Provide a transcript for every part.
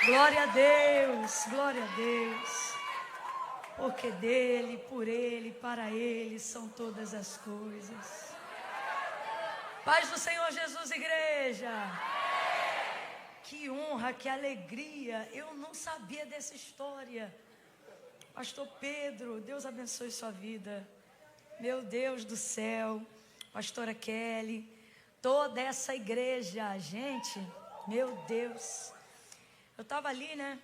Glória a Deus, glória a Deus. Porque dele, por ele, para ele são todas as coisas. Paz do Senhor Jesus, igreja. Que honra, que alegria. Eu não sabia dessa história. Pastor Pedro, Deus abençoe sua vida. Meu Deus do céu. Pastora Kelly, toda essa igreja, gente, meu Deus. Eu estava ali, né,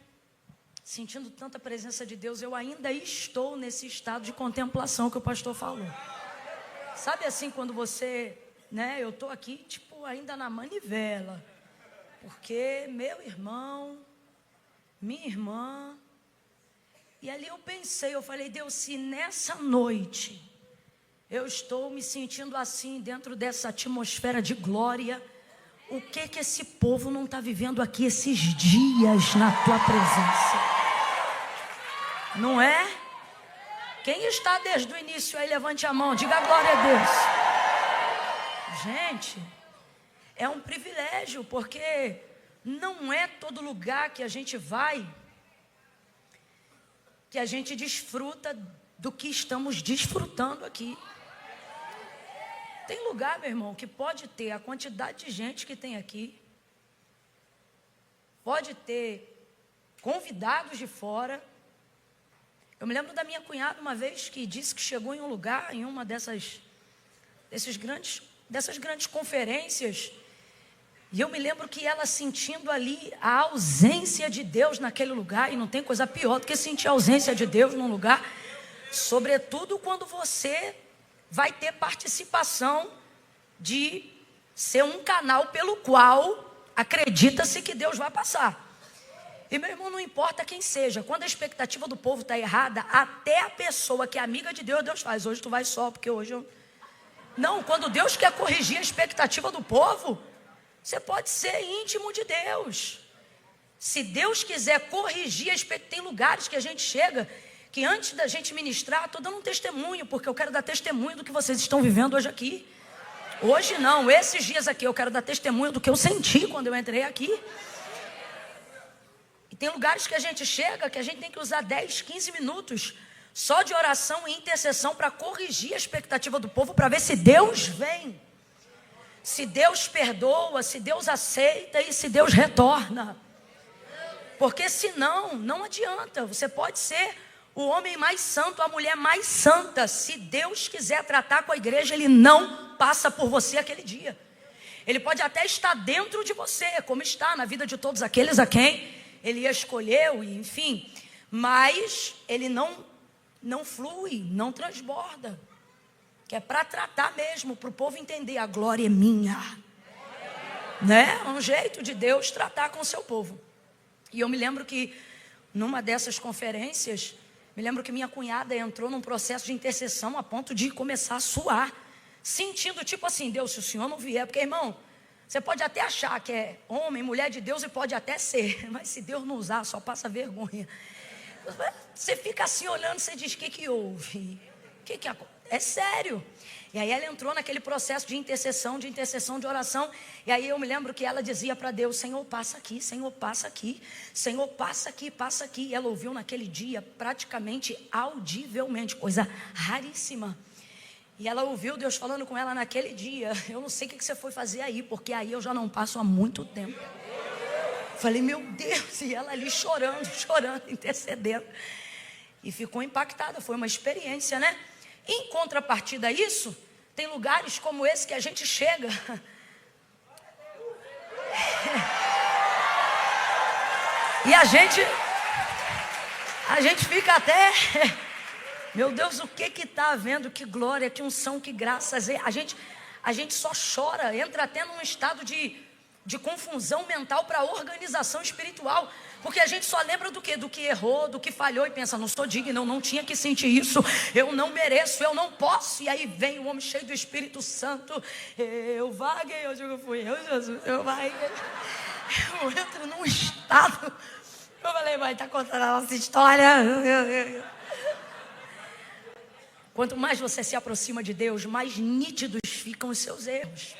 sentindo tanta presença de Deus. Eu ainda estou nesse estado de contemplação que o pastor falou. Sabe assim, quando você, né, eu estou aqui, tipo, ainda na manivela. Porque meu irmão, minha irmã. E ali eu pensei, eu falei, Deus, se nessa noite eu estou me sentindo assim, dentro dessa atmosfera de glória, o que esse povo não está vivendo aqui esses dias na tua presença? Não é? Quem está desde o início aí, levante a mão, diga glória a Deus. Gente, é um privilégio, porque não é todo lugar que a gente vai que a gente desfruta do que estamos desfrutando aqui. Tem lugar, meu irmão, que pode ter a quantidade de gente que tem aqui, pode ter convidados de fora. Eu me lembro da minha cunhada uma vez que disse que chegou em um lugar, em uma dessas grandes conferências, e eu me lembro que ela sentindo ali a ausência de Deus naquele lugar, e não tem coisa pior do que sentir a ausência de Deus num lugar, sobretudo quando você vai ter participação de ser um canal pelo qual acredita-se que Deus vai passar. E meu irmão, não importa quem seja, quando a expectativa do povo está errada, até a pessoa que é amiga de Deus, Deus faz, hoje tu vai só, porque hoje eu... Não, quando Deus quer corrigir a expectativa do povo, você pode ser íntimo de Deus. Se Deus quiser corrigir a expectativa, tem lugares que a gente chega, que antes da gente ministrar, estou dando um testemunho, porque eu quero dar testemunho do que vocês estão vivendo hoje aqui. Hoje não, esses dias aqui, eu quero dar testemunho do que eu senti quando eu entrei aqui. E tem lugares que a gente chega, que a gente tem que usar 10, 15 minutos, só de oração e intercessão, para corrigir a expectativa do povo, para ver se Deus vem. Se Deus perdoa, se Deus aceita e se Deus retorna. Porque senão, não adianta, você pode ser o homem mais santo, a mulher mais santa. Se Deus quiser tratar com a igreja, Ele não passa por você aquele dia. Ele pode até estar dentro de você, como está na vida de todos aqueles a quem Ele escolheu, enfim. Mas Ele não flui, não transborda. Que é para tratar mesmo, para o povo entender, a glória é minha. Né? É um jeito de Deus tratar com o seu povo. E eu me lembro que numa dessas conferências, me lembro que minha cunhada entrou num processo de intercessão a ponto de começar a suar, sentindo tipo assim, Deus, se o Senhor não vier, porque irmão, você pode até achar que é homem, mulher de Deus, e pode até ser, mas se Deus não usar, só passa vergonha. Você fica assim olhando, você diz, o que houve? É sério. E aí ela entrou naquele processo de intercessão, de oração. E aí eu me lembro que ela dizia para Deus, Senhor, passa aqui, Senhor, passa aqui. Senhor, passa aqui, passa aqui. E ela ouviu naquele dia, praticamente audivelmente, coisa raríssima. E ela ouviu Deus falando com ela naquele dia, eu não sei o que você foi fazer aí, porque aí eu já não passo há muito tempo. Falei, meu Deus, e ela ali chorando, intercedendo. E ficou impactada, foi uma experiência, né? Em contrapartida a isso, tem lugares como esse que a gente chega. E a gente fica até... Meu Deus, o que está havendo? Que glória, que unção, que graças. A gente só chora, entra até num estado de confusão mental para a organização espiritual. Porque a gente só lembra do quê? Do que errou, do que falhou e pensa, não sou digno, não tinha que sentir isso, eu não mereço, eu não posso. E aí vem o homem cheio do Espírito Santo, eu vaguei, eu digo, fui eu, Jesus, eu vaguei. Eu entro num estado, eu falei, vai, está contando a nossa história. Quanto mais você se aproxima de Deus, mais nítidos ficam os seus erros.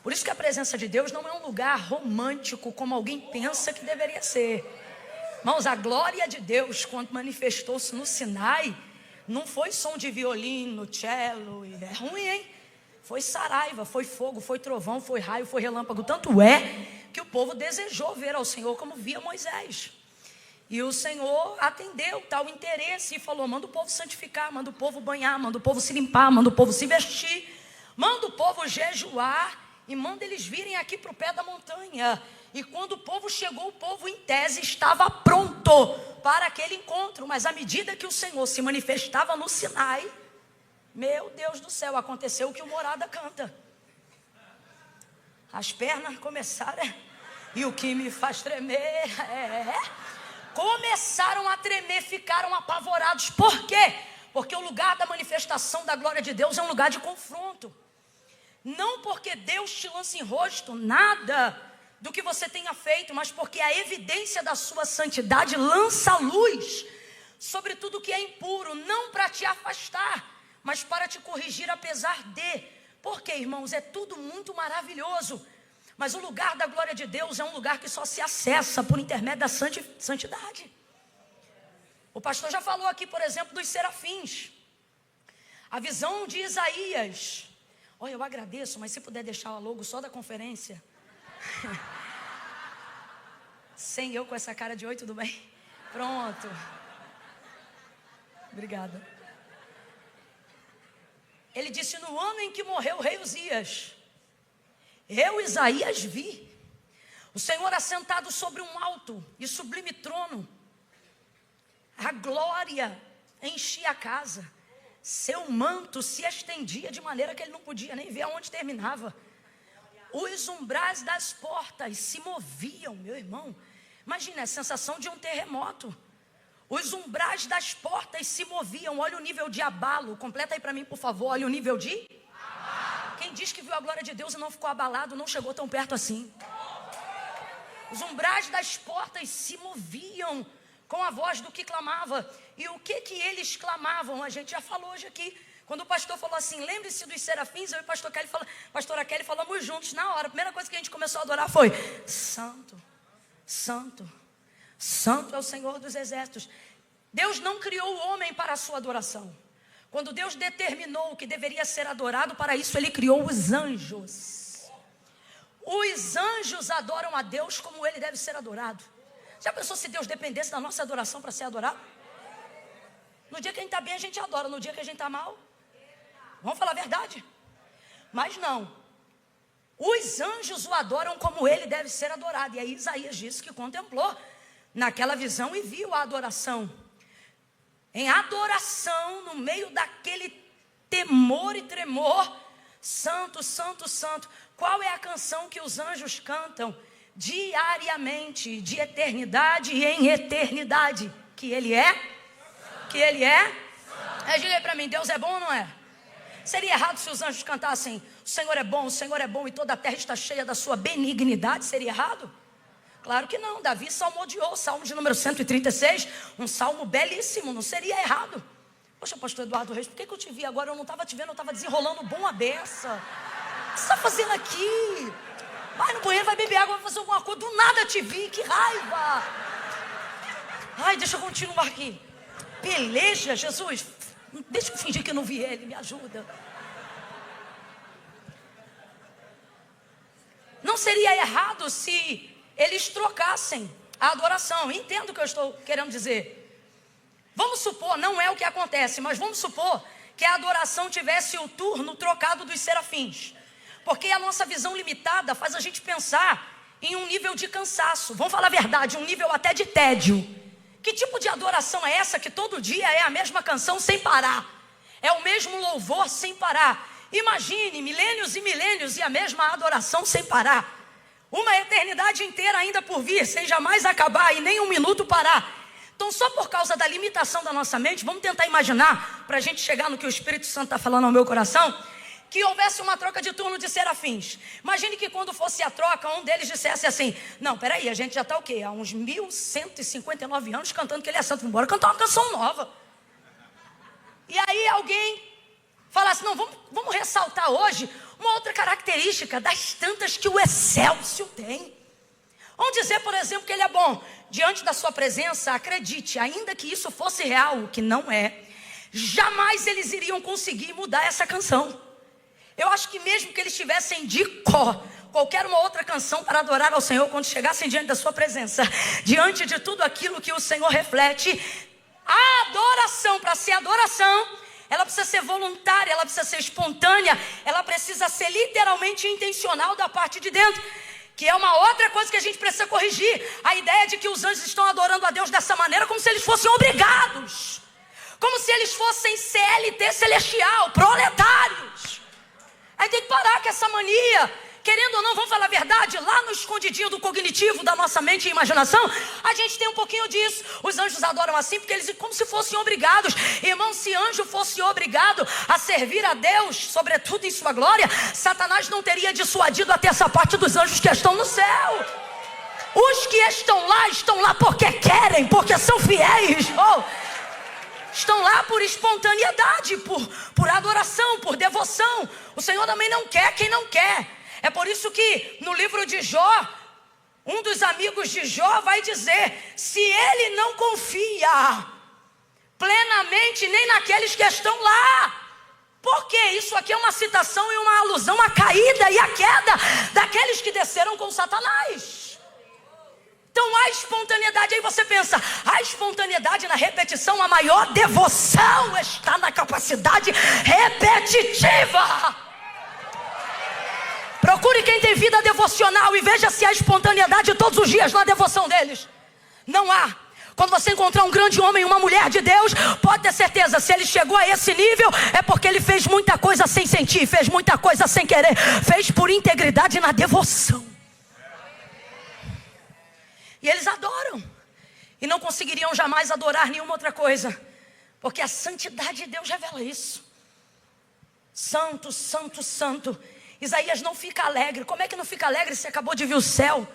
Por isso que a presença de Deus não é um lugar romântico, como alguém pensa que deveria ser. Irmãos, a glória de Deus, quando manifestou-se no Sinai, não foi som de violino, cello, é ruim, hein? Foi saraiva, foi fogo, foi trovão, foi raio, foi relâmpago. Tanto é que o povo desejou ver ao Senhor como via Moisés. E o Senhor atendeu tal interesse e falou: manda o povo santificar, manda o povo banhar, manda o povo se limpar, manda o povo se vestir, manda o povo jejuar e manda eles virem aqui para o pé da montanha. E quando o povo chegou, o povo em tese estava pronto para aquele encontro. Mas à medida que o Senhor se manifestava no Sinai, meu Deus do céu, aconteceu o que o Morada canta. As pernas começaram, e o que me faz tremer, começaram a tremer, ficaram apavorados. Por quê? Porque o lugar da manifestação da glória de Deus é um lugar de confronto. Não porque Deus te lança em rosto nada do que você tenha feito, mas porque a evidência da sua santidade lança luz sobre tudo que é impuro, não para te afastar, mas para te corrigir apesar de. Porque, irmãos, é tudo muito maravilhoso, mas o lugar da glória de Deus é um lugar que só se acessa por intermédio da santidade. O pastor já falou aqui, por exemplo, dos serafins. A visão de Isaías. Olha, eu agradeço, mas se puder deixar o logo só da conferência. Sem eu com essa cara de oi, tudo bem? Pronto. Obrigada. Ele disse: no ano em que morreu o rei Uzias, eu, Isaías, vi o Senhor assentado sobre um alto e sublime trono. A glória enchia a casa. Seu manto se estendia de maneira que ele não podia nem ver aonde terminava. Os umbrais das portas se moviam, meu irmão. Imagina a sensação de um terremoto. Os umbrais das portas se moviam. Olha o nível de abalo. Completa aí para mim, por favor. Olha o nível de abalo. Quem diz que viu a glória de Deus e não ficou abalado, não chegou tão perto assim. Os umbrais das portas se moviam com a voz do que clamava. E o que eles clamavam? A gente já falou hoje aqui. Quando o pastor falou assim, lembre-se dos serafins, eu e pastora Kelly falamos juntos na hora. A primeira coisa que a gente começou a adorar foi: Santo, Santo, Santo é o Senhor dos exércitos. Deus não criou o homem para a sua adoração. Quando Deus determinou o que deveria ser adorado, para isso Ele criou os anjos. Os anjos adoram a Deus como Ele deve ser adorado. Já pensou se Deus dependesse da nossa adoração para ser adorado? No dia que a gente está bem, a gente adora. No dia que a gente está mal, vamos falar a verdade. Mas não. Os anjos o adoram como ele deve ser adorado. E aí Isaías disse que contemplou naquela visão e viu a adoração. Em adoração, no meio daquele temor e tremor, Santo, Santo, Santo. Qual é a canção que os anjos cantam diariamente, de eternidade em eternidade? Que ele é? Que ele é? Diga aí para mim, Deus é bom ou não é? Seria errado se os anjos cantassem: o Senhor é bom e toda a terra está cheia da sua benignidade? Seria errado? Claro que não. Davi salmodiou, salmo de número 136, um salmo belíssimo, não seria errado. Poxa, pastor Eduardo Reis, por que eu te vi agora? Eu não estava te vendo, eu estava desenrolando bom a beça. O que você está fazendo aqui? Vai no banheiro, vai beber água, vai fazer alguma coisa. Do nada te vi, que raiva. Ai, deixa eu continuar aqui. Peleja, Jesus, deixa eu fingir que eu não vi ele, me ajuda. Não seria errado se eles trocassem a adoração. Entendo o que eu estou querendo dizer. Vamos supor, não é o que acontece, mas vamos supor que a adoração tivesse o turno trocado dos serafins. Porque a nossa visão limitada faz a gente pensar em um nível de cansaço. Vamos falar a verdade, um nível até de tédio. Que tipo de adoração é essa que todo dia é a mesma canção sem parar? É o mesmo louvor sem parar. Imagine milênios e milênios e a mesma adoração sem parar. Uma eternidade inteira ainda por vir, sem jamais acabar e nem um minuto parar. Então, só por causa da limitação da nossa mente, vamos tentar imaginar, para a gente chegar no que o Espírito Santo está falando ao meu coração, que houvesse uma troca de turno de serafins. Imagine que quando fosse a troca, um deles dissesse assim: não, peraí, a gente já está o quê? Há uns 1159 anos cantando que ele é santo, vamos embora cantar uma canção nova. E aí alguém falasse: não, vamos ressaltar hoje Uma outra característica das tantas que o Excélcio tem. Vamos dizer, por exemplo, que ele é bom. Diante da sua presença, acredite, ainda que isso fosse real, o que não é, jamais eles iriam conseguir mudar essa canção. Eu acho que mesmo que eles tivessem de cor qualquer uma outra canção para adorar ao Senhor, quando chegassem diante da sua presença, diante de tudo aquilo que o Senhor reflete, a adoração, para ser adoração, ela precisa ser voluntária, ela precisa ser espontânea, ela precisa ser literalmente intencional da parte de dentro, que é uma outra coisa que a gente precisa corrigir. A ideia de que os anjos estão adorando a Deus dessa maneira, como se eles fossem obrigados, como se eles fossem CLT celestial, proletários. Aí tem que parar com essa mania. Querendo ou não, vamos falar a verdade, lá no escondidinho do cognitivo da nossa mente e imaginação, a gente tem um pouquinho disso. Os anjos adoram assim porque eles como se fossem obrigados. Irmão, se anjo fosse obrigado a servir a Deus, sobretudo em sua glória, Satanás não teria dissuadido até essa parte dos anjos que estão no céu. Os que estão lá porque querem, porque são fiéis. Estão lá por espontaneidade, por adoração, por devoção. O Senhor também não quer quem não quer. É por isso que no livro de Jó, um dos amigos de Jó vai dizer: se ele não confia plenamente nem naqueles que estão lá. Por quê? Isso aqui é uma citação e uma alusão à caída e à queda daqueles que desceram com Satanás. Então a espontaneidade, aí você pensa, a espontaneidade na repetição, a maior devoção está na capacidade repetitiva. Procure quem tem vida devocional e veja se há espontaneidade todos os dias na devoção deles. Não há. Quando você encontrar um grande homem e uma mulher de Deus, pode ter certeza, se ele chegou a esse nível, é porque ele fez muita coisa sem sentir, fez muita coisa sem querer, fez por integridade na devoção. E eles adoram. E não conseguiriam jamais adorar nenhuma outra coisa, porque a santidade de Deus revela isso. Santo, santo, santo. Isaías não fica alegre. Como é que não fica alegre se acabou de ver o céu?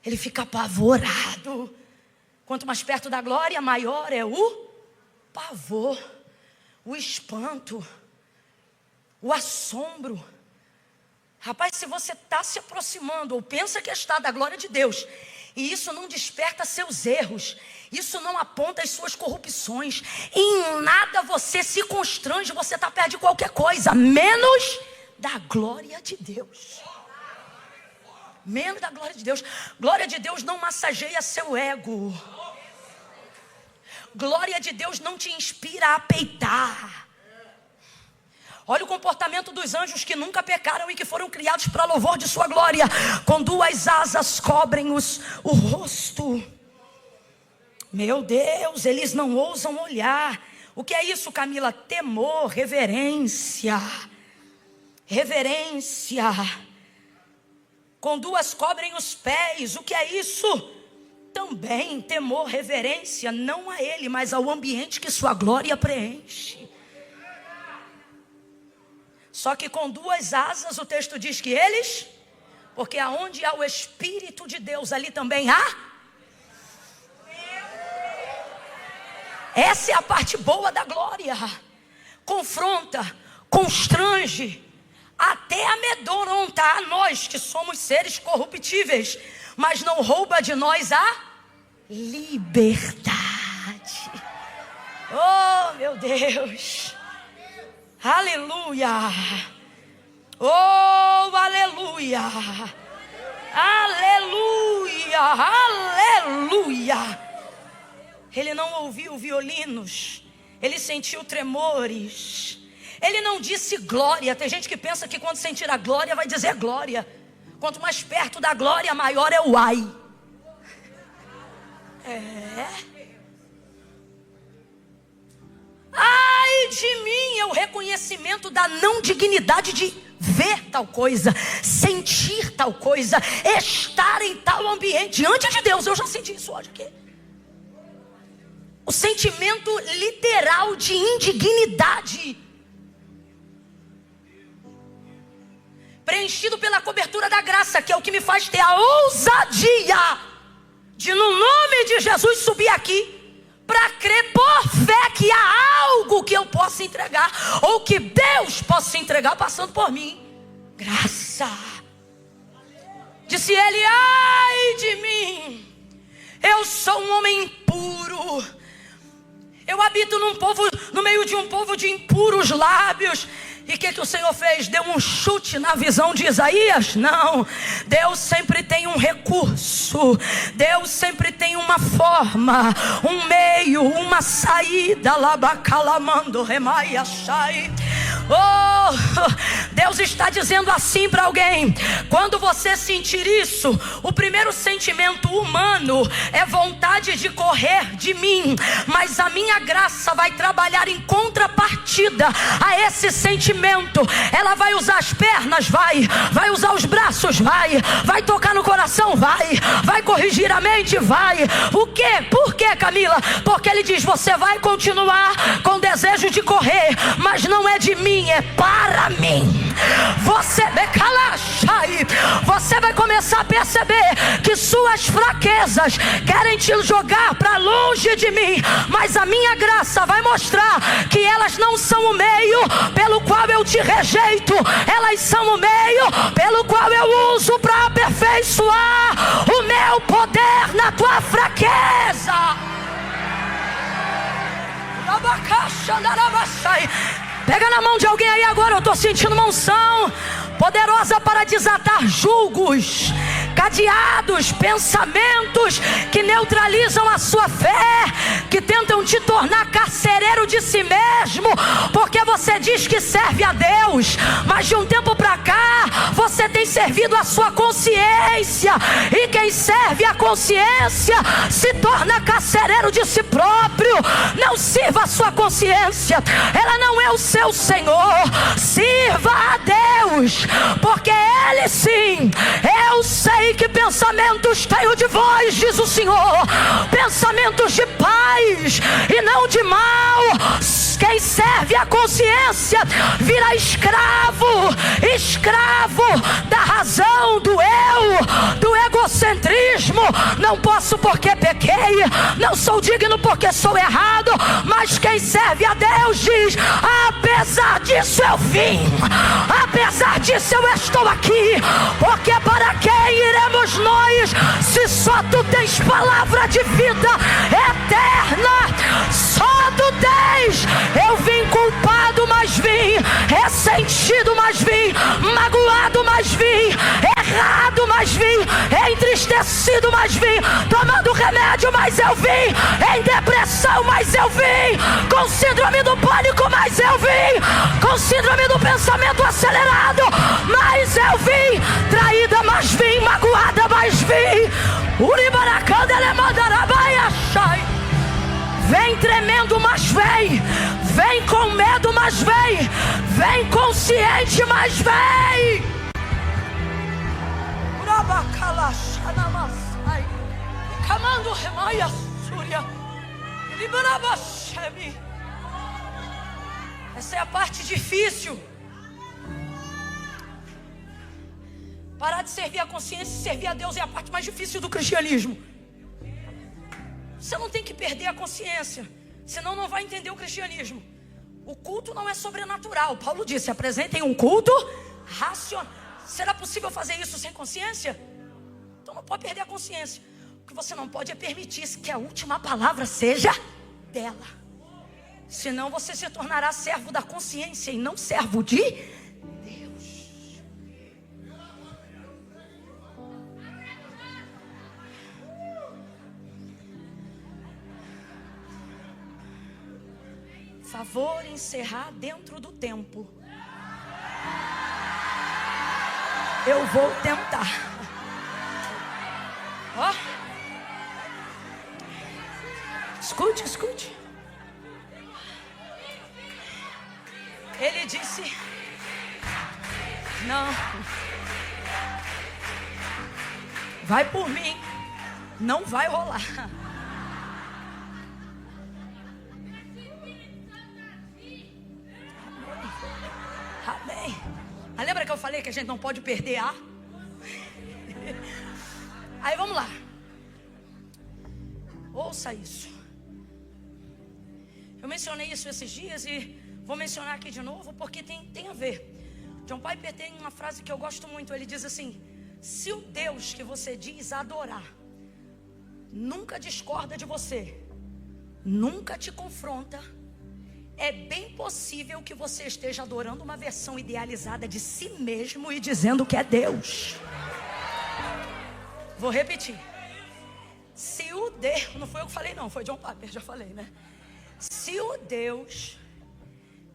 Ele fica apavorado. Quanto mais perto da glória, maior é o pavor, o espanto, o assombro. Rapaz, se você está se aproximando ou pensa que está da glória de Deus, e isso não desperta seus erros, isso não aponta as suas corrupções, em nada você se constrange, você está perto de qualquer coisa, menos da glória de Deus. Menos da glória de Deus. Glória de Deus não massageia seu ego. Glória de Deus não te inspira a peitar. Olha o comportamento dos anjos que nunca pecaram e que foram criados para louvor de sua glória. Com 2 asas cobrem o rosto. Meu Deus, eles não ousam olhar. O que é isso, Camila? Temor, reverência. Reverência. Com 2 cobrem os pés. O que é isso? Também temor, reverência, não a ele, mas ao ambiente que sua glória preenche. Só que com 2 asas o texto diz que eles, porque aonde há o Espírito de Deus, ali também há. Essa é a parte boa da glória. Confronta, constrange, até amedrontar nós que somos seres corruptíveis, mas não rouba de nós a liberdade. Oh, meu Deus. Aleluia. Oh, aleluia. Aleluia. Aleluia. Ele não ouviu violinos, ele sentiu tremores. Ele não disse glória. Tem gente que pensa que quando sentir a glória vai dizer glória. Quanto mais perto da glória, maior é o ai. Ai de mim, é o reconhecimento da não dignidade de ver tal coisa, sentir tal coisa, estar em tal ambiente. Diante de Deus, eu já senti isso hoje aqui. O sentimento literal de indignidade, preenchido pela cobertura da graça, que é o que me faz ter a ousadia de, no nome de Jesus, subir aqui para crer por fé que há algo que eu possa entregar, ou que Deus possa entregar passando por mim. graça. Disse ele: ai de mim, eu sou um homem impuro. Eu habito no meio de um povo de impuros lábios. E o que o Senhor fez? Deu um chute na visão de Isaías? Não. Deus sempre tem um recurso. Deus sempre tem uma forma, um meio, uma saída. Labacalamando remaia shai. Oh, Deus está dizendo assim para alguém: quando você sentir isso, o primeiro sentimento humano é vontade de correr de mim, mas a minha graça vai trabalhar em contrapartida a esse sentimento. Ela vai usar as pernas, vai usar os braços, vai tocar no coração, vai corrigir a mente, vai. O quê? Por quê, Camila? Porque ele diz: você vai continuar com desejo de correr, mas não é de mim, é para mim. Você vai começar a perceber que suas fraquezas querem te jogar para longe de mim, mas a minha graça vai mostrar que elas não são o meio pelo qual eu te rejeito, elas são o meio pelo qual eu uso para aperfeiçoar o meu poder na tua fraqueza. Pega na mão de alguém aí agora. Eu estou sentindo uma unção poderosa para desatar julgos, cadeados, pensamentos que neutralizam a sua fé, que tentam te tornar carcereiro de si mesmo, porque você diz que serve a Deus, mas de um tempo para cá você tem servido a sua consciência, e quem serve a consciência se torna carcereiro de si próprio. Não sirva a sua consciência, ela não é o seu Senhor. Sirva a Deus, porque Ele sim. Eu sei que pensamentos tenho de vós, diz o Senhor, pensamentos de paz e não de mal. Quem serve a consciência vira escravo da razão, do eu, do egocentrismo. Não posso porque pequei, não sou digno porque sou errado. Mas quem serve a Deus diz: apesar disso eu vim, apesar disso eu estou aqui. Porque para quem iremos nós, se só tu tens palavra de vida eterna? Só tu tens. Eu vim culpado, mas vim ressentido, mas vim magoado, mas vim errado, mas vim entristecido, mas vim tomando remédio, mas eu vim em depressão, mas eu vim com síndrome do pânico, mas eu vim com síndrome do pensamento acelerado, mas eu vim traída, mas vim magoada, mas vim uribaracanda elemandarabaiá shai. Vem tremendo, mas vem com medo, mas vem consciente, mas vem. Essa é a parte difícil. Parar de servir a consciência e servir a Deus é a parte mais difícil do cristianismo. Você não tem que perder a consciência, senão não vai entender o cristianismo. O culto não é sobrenatural. Paulo disse: apresentem um culto racional. Será possível fazer isso sem consciência? Então não pode perder a consciência. O que você não pode é permitir que a última palavra seja dela. Senão você se tornará servo da consciência e não servo de Deus. Favor encerrar dentro do tempo. Eu vou tentar. Ó. Escute. Ele disse: não. Vai por mim. Não vai rolar. Amém. Lembra que eu falei que a gente não pode perder a? Aí vamos lá. Ouça isso. Eu mencionei isso esses dias e vou mencionar aqui de novo porque tem a ver. John Piper tem uma frase que eu gosto muito. Ele diz assim: se o Deus que você diz adorar nunca discorda de você, nunca te confronta, é bem possível que você esteja adorando uma versão idealizada de si mesmo e dizendo que é Deus. Vou repetir. Se o Deus, não foi eu que falei não, foi John Piper, já falei, né? Se o Deus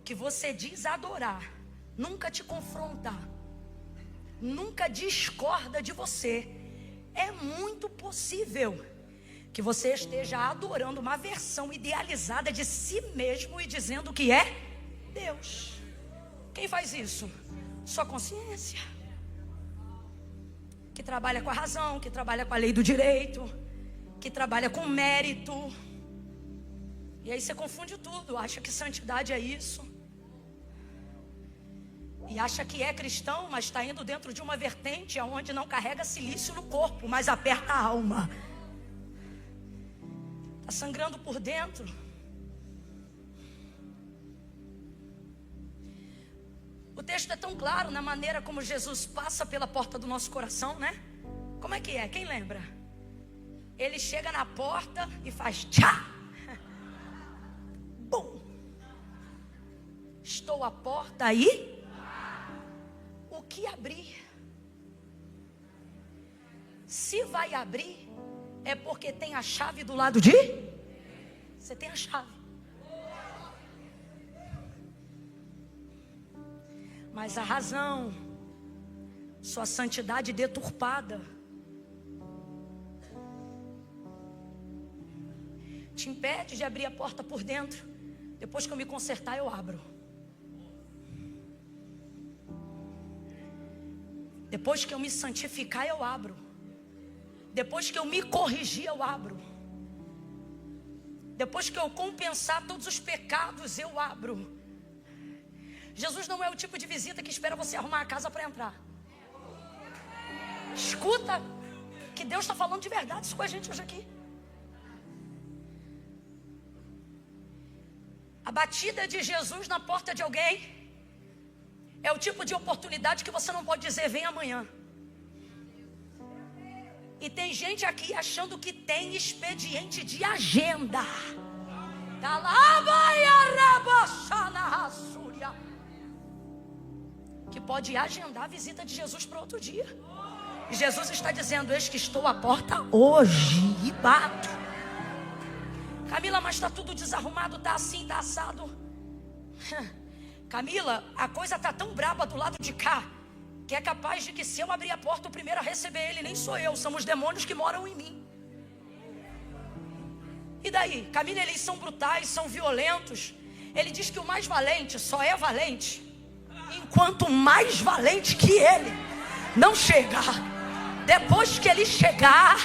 que você diz adorar nunca te confrontar, nunca discorda de você, é muito possível que você esteja adorando uma versão idealizada de si mesmo e dizendo que é Deus. Quem faz isso? Sua consciência, que trabalha com a razão, que trabalha com a lei do direito, que trabalha com mérito. E aí você confunde tudo, acha que santidade é isso, e acha que é cristão, mas está indo dentro de uma vertente onde não carrega silício no corpo, mas aperta a alma. Está sangrando por dentro. O texto é tão claro na maneira como Jesus passa pela porta do nosso coração, né? Como é que é? Quem lembra? Ele chega na porta e faz tchá. Bom. Estou à porta aí. O que abrir? Se vai abrir, é porque tem a chave do lado de? Você tem a chave. Mas a razão, sua santidade deturpada, te impede de abrir a porta por dentro. Depois que eu me consertar, eu abro. Depois que eu me santificar, eu abro. Depois que eu me corrigir, eu abro. Depois que eu compensar todos os pecados, eu abro. Jesus não é o tipo de visita que espera você arrumar a casa para entrar. Escuta, que Deus está falando de verdade isso com a gente hoje aqui. A batida de Jesus na porta de alguém é o tipo de oportunidade que você não pode dizer vem amanhã. E tem gente aqui achando que tem expediente de agenda. Que pode agendar a visita de Jesus para outro dia. E Jesus está dizendo: eis que estou à porta hoje e bato. Camila, mas está tudo desarrumado, está assim, está assado. Camila, a coisa está tão braba do lado de cá, que é capaz de que se eu abrir a porta, o primeiro a receber ele nem sou eu, são os demônios que moram em mim. E daí? Camila, eles são brutais, são violentos. Ele diz que o mais valente só é valente enquanto o mais valente que ele não chega. Depois que ele chegar,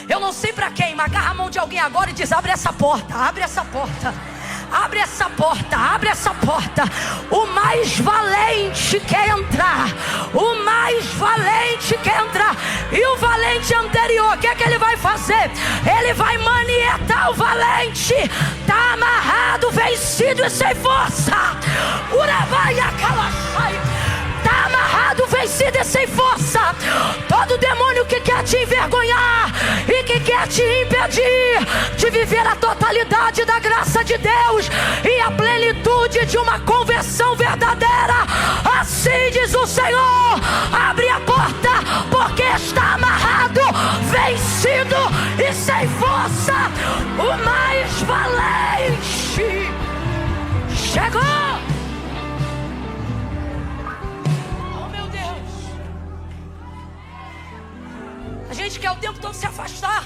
eu não sei para quem, mas agarra a mão de alguém agora e diz: abre essa porta, abre essa porta. Abre essa porta, abre essa porta. O mais valente quer entrar. O mais valente quer entrar. E o valente anterior, o que é que ele vai fazer? Ele vai manietar o valente. Está amarrado, vencido e sem força. Urabaia calachai. Está amarrado, vencido e sem força. Todo demônio que quer te envergonhar e que quer te impedir de viver a totalidade da graça de Deus e a plenitude de uma conversão verdadeira, assim diz o Senhor: abre a porta, porque está amarrado, vencido e sem força. O mais valente chegou. A gente quer o tempo todo se afastar.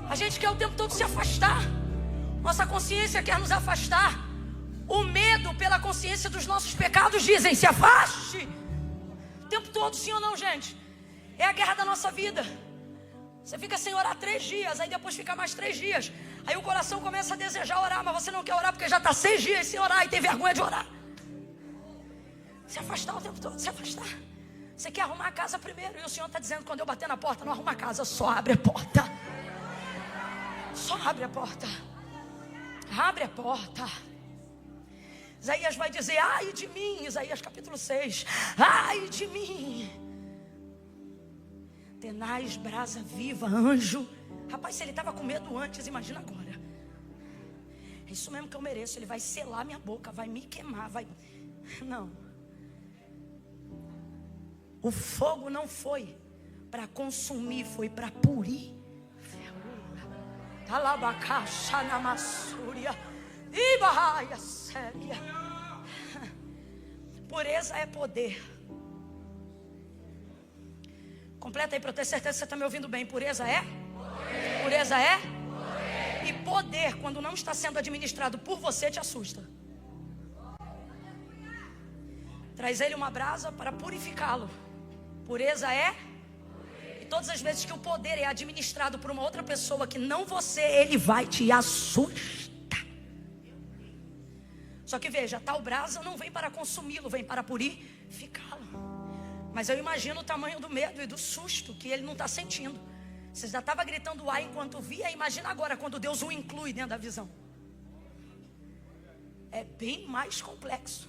A gente quer o tempo todo se afastar. Nossa consciência quer nos afastar. O medo pela consciência dos nossos pecados dizem: se afaste. O tempo todo, sim ou não, gente? É a guerra da nossa vida. Você fica sem orar 3 dias, aí depois fica mais 3 dias. Aí o coração começa a desejar orar, mas você não quer orar porque já está 6 dias sem orar e tem vergonha de orar. Se afastar o tempo todo, se afastar. Você quer arrumar a casa primeiro, e o Senhor está dizendo: quando eu bater na porta, não arruma a casa, só abre a porta. Só abre a porta. Abre a porta. Isaías vai dizer: ai de mim, Isaías capítulo 6, ai de mim, tenaz, brasa viva, anjo. Rapaz, se ele estava com medo antes, imagina agora. É isso mesmo que eu mereço. Ele vai selar minha boca, vai me queimar, vai... Não. O fogo não foi para consumir, foi para purir. Talabacaixa na massúria. Ibaia séria. Pureza é poder. Completa aí para eu ter certeza que você está me ouvindo bem. Pureza é? Poder. Pureza é? Poder. E poder, quando não está sendo administrado por você, te assusta. Traz ele uma brasa para purificá-lo. Pureza é? Poder. E todas as vezes que o poder é administrado por uma outra pessoa que não você, ele vai te assustar. Só que veja, tal brasa não vem para consumi-lo, vem para purificá-lo. Mas eu imagino o tamanho do medo e do susto que ele não está sentindo. Você já estava gritando ai enquanto via. Imagina agora quando Deus o inclui dentro da visão. É bem mais complexo.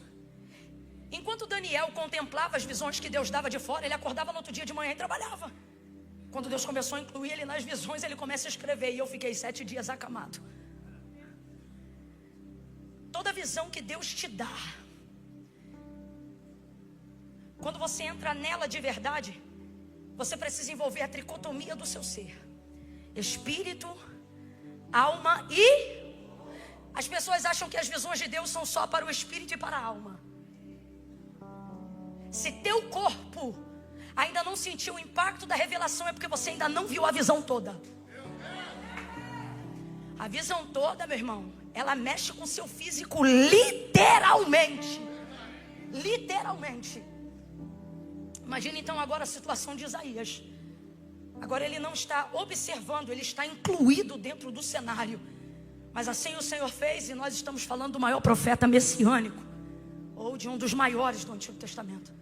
Enquanto Daniel contemplava as visões que Deus dava de fora, ele acordava no outro dia de manhã e trabalhava. Quando Deus começou a incluir ele nas visões, ele começa a escrever. E eu fiquei 7 dias acamado. Toda visão que Deus te dá, quando você entra nela de verdade, você precisa envolver a tricotomia do seu ser: espírito, alma e... As pessoas acham que as visões de Deus são só para o espírito e para a alma. Se teu corpo ainda não sentiu o impacto da revelação, é porque você ainda não viu a visão toda. A visão toda, meu irmão, ela mexe com o seu físico literalmente. Literalmente. Imagina então agora a situação de Isaías. Agora ele não está observando, ele está incluído dentro do cenário. Mas assim o Senhor fez, e nós estamos falando do maior profeta messiânico, ou de um dos maiores do Antigo Testamento.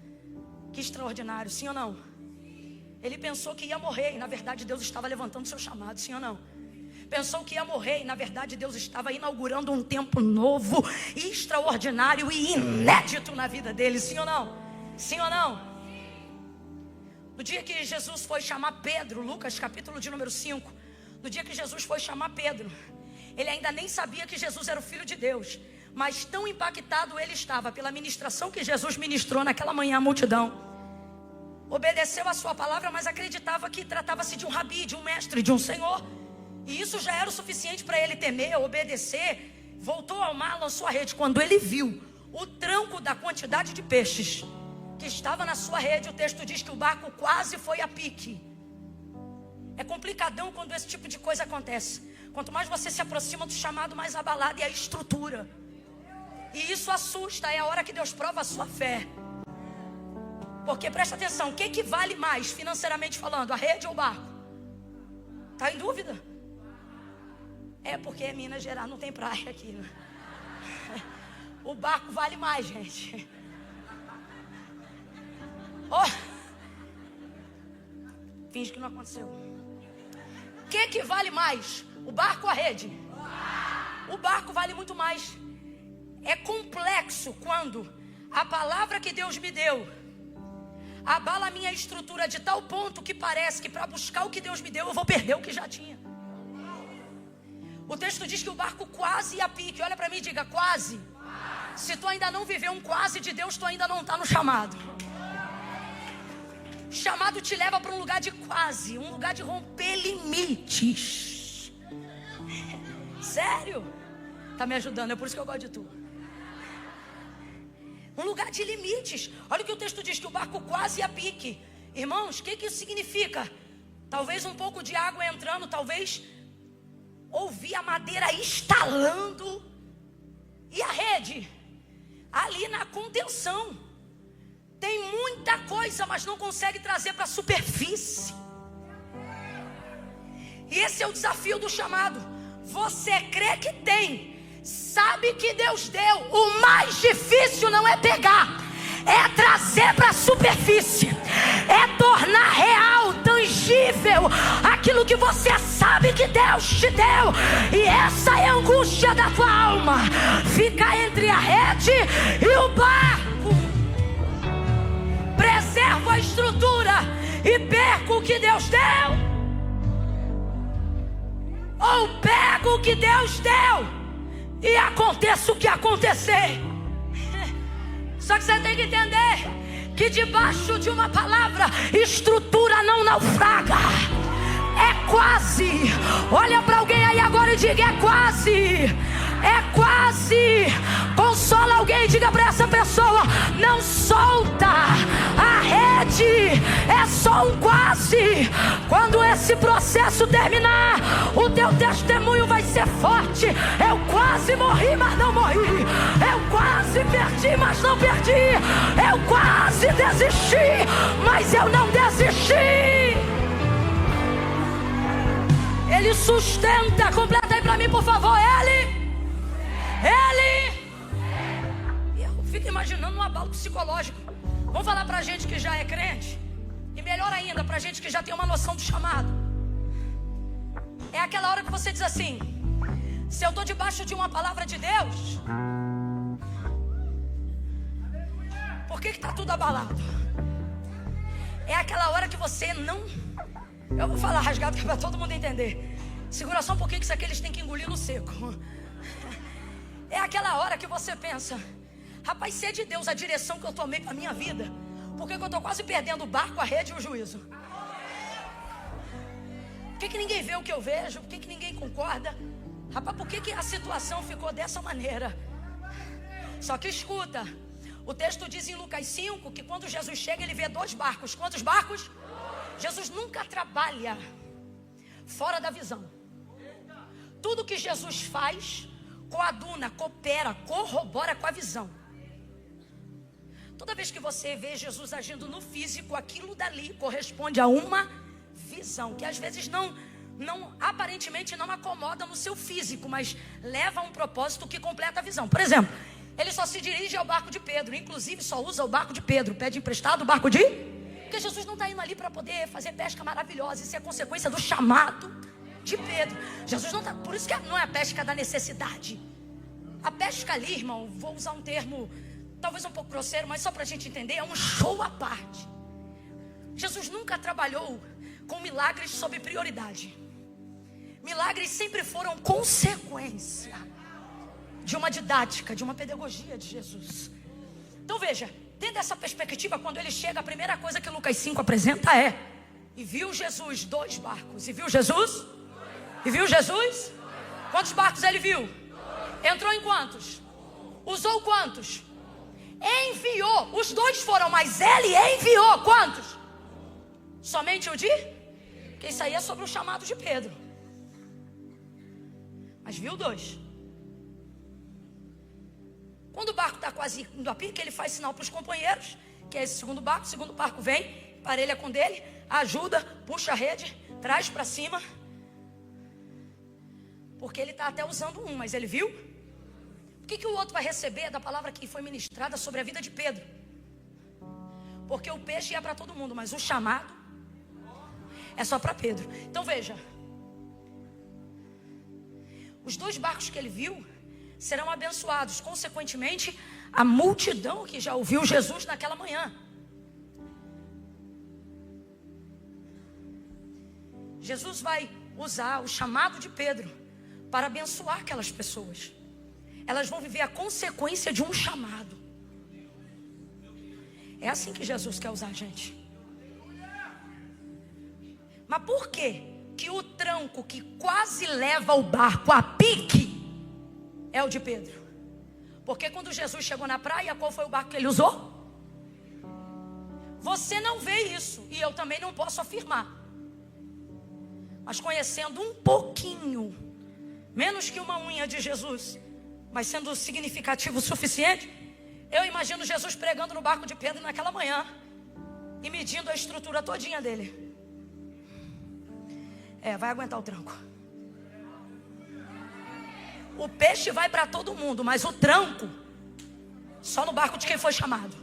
Que extraordinário, sim ou não? Ele pensou que ia morrer, e na verdade Deus estava levantando seu chamado, sim ou não? Pensou que ia morrer, e na verdade Deus estava inaugurando um tempo novo, extraordinário e inédito na vida dele, sim ou não? Sim ou não? No dia que Jesus foi chamar Pedro, Lucas capítulo de número 5, no dia que Jesus foi chamar Pedro, ele ainda nem sabia que Jesus era o Filho de Deus, mas tão impactado ele estava pela ministração que Jesus ministrou naquela manhã à multidão. Obedeceu a sua palavra, mas acreditava que tratava-se de um rabi, de um mestre, de um senhor. E isso já era o suficiente para ele temer, obedecer. Voltou ao mar, lançou a rede. Quando ele viu o tranco da quantidade de peixes que estava na sua rede, o texto diz que o barco quase foi a pique. É complicadão quando esse tipo de coisa acontece. Quanto mais você se aproxima do chamado, mais abalada é a estrutura. E isso assusta, é a hora que Deus prova a sua fé. Porque presta atenção, o que vale mais financeiramente falando, a rede ou o barco? Está em dúvida? É porque é Minas Gerais, não tem praia aqui, né? O barco vale mais, gente. Oh. Finge que não aconteceu. O que vale mais? O barco ou a rede? O barco vale muito mais. É complexo quando a palavra que Deus me deu abala a minha estrutura de tal ponto que parece que para buscar o que Deus me deu eu vou perder o que já tinha. O texto diz que o barco quase ia a pique. Olha para mim e diga: quase. Se tu ainda não viveu um quase de Deus, tu ainda não está no chamado. O chamado te leva para um lugar de quase, um lugar de romper limites. Sério? Tá me ajudando, é por isso que eu gosto de tu. Um lugar de limites. Olha o que o texto diz, que o barco quase ia a pique. Irmãos, o que isso significa? Talvez um pouco de água entrando, talvez ouvir a madeira estalando. E a rede? Ali na contenção. Tem muita coisa, mas não consegue trazer para a superfície. E esse é o desafio do chamado. Você crê que tem, sabe que Deus deu. O mais difícil não é pegar, é trazer para a superfície, é tornar real, tangível aquilo que você sabe que Deus Deus te deu. E essa é a angústia da tua alma. Fica entre a rede e o barco. Preservo a estrutura e perco o que Deus deu, ou pego o que Deus deu e aconteça o que acontecer. Só que você tem que entender que debaixo de uma palavra, estrutura não naufraga. É quase. Olha para alguém aí agora e diga: é quase. É quase. Consola alguém e diga para essa pessoa: não solta a rede. É só um quase. Quando esse processo terminar, o teu testemunho vai ser forte. Eu quase morri, mas não morri. Eu quase perdi, mas não perdi. Eu quase desisti, mas eu não desisti. Ele sustenta. Completa aí pra mim, por favor. Ele. E eu fico imaginando um abalo psicológico. Vamos falar pra gente que já é crente. E melhor ainda, pra gente que já tem uma noção do chamado. É aquela hora que você diz assim: se eu tô debaixo de uma palavra de Deus, por que tá tudo abalado? É aquela hora que você não... Eu vou falar rasgado que é pra todo mundo entender. Segura só um pouquinho que isso aqui eles têm que engolir no seco. É aquela hora que você pensa: rapaz, se é de Deus a direção que eu tomei pra minha vida, por que eu tô quase perdendo o barco, a rede e o juízo? Por que ninguém vê o que eu vejo? Por que ninguém concorda? Rapaz, por que a situação ficou dessa maneira? Só que escuta, o texto diz em Lucas 5 que quando Jesus chega, ele vê 2 barcos. Quantos barcos? Jesus nunca trabalha fora da visão. Tudo que Jesus faz coaduna, coopera, corrobora com a visão. Toda vez que você vê Jesus agindo no físico, aquilo dali corresponde a uma visão, que às vezes aparentemente não acomoda no seu físico, mas leva a um propósito que completa a visão. Por exemplo, ele só se dirige ao barco de Pedro, inclusive só usa o barco de Pedro, pede emprestado o barco de... Porque Jesus não está indo ali para poder fazer pesca maravilhosa. Isso é consequência do chamado de Pedro. Jesus não está... Por isso que não é a pesca da necessidade. A pesca ali, irmão, vou usar um termo talvez um pouco grosseiro, mas só para a gente entender, é um show à parte. Jesus nunca trabalhou com milagres sob prioridade. Milagres sempre foram consequência de uma didática, de uma pedagogia de Jesus. Então veja, dentro dessa perspectiva, quando ele chega, a primeira coisa que Lucas 5 apresenta é: e viu Jesus 2 barcos. E viu Jesus? E viu Jesus? Quantos barcos ele viu? Entrou em quantos? Usou quantos? Enviou. Os 2 foram, mas ele enviou quantos? Somente o de? Porque isso aí é sobre o chamado de Pedro. Mas viu 2. Quando o barco está quase indo a pique, ele faz sinal para os companheiros, que é esse segundo barco. O segundo barco vem, parelha com dele, ajuda, puxa a rede, traz para cima. Porque ele está até usando um, mas ele viu? O que o outro vai receber da palavra que foi ministrada sobre a vida de Pedro? Porque o peixe é para todo mundo, mas o chamado é só para Pedro. Então veja, os 2 barcos que ele viu serão abençoados, consequentemente, a multidão que já ouviu Jesus naquela manhã. Jesus vai usar o chamado de Pedro para abençoar aquelas pessoas. Elas vão viver a consequência de um chamado. É assim que Jesus quer usar a gente. Mas por quê que o tranco que quase leva o barco a pique é o de Pedro? Porque quando Jesus chegou na praia, qual foi o barco que ele usou? Você não vê isso, e eu também não posso afirmar. Mas conhecendo um pouquinho, menos que uma unha de Jesus, mas sendo significativo o suficiente, eu imagino Jesus pregando no barco de Pedro naquela manhã e medindo a estrutura todinha dele. Vai aguentar o tranco. O peixe vai para todo mundo, mas o tranco só no barco de quem foi chamado.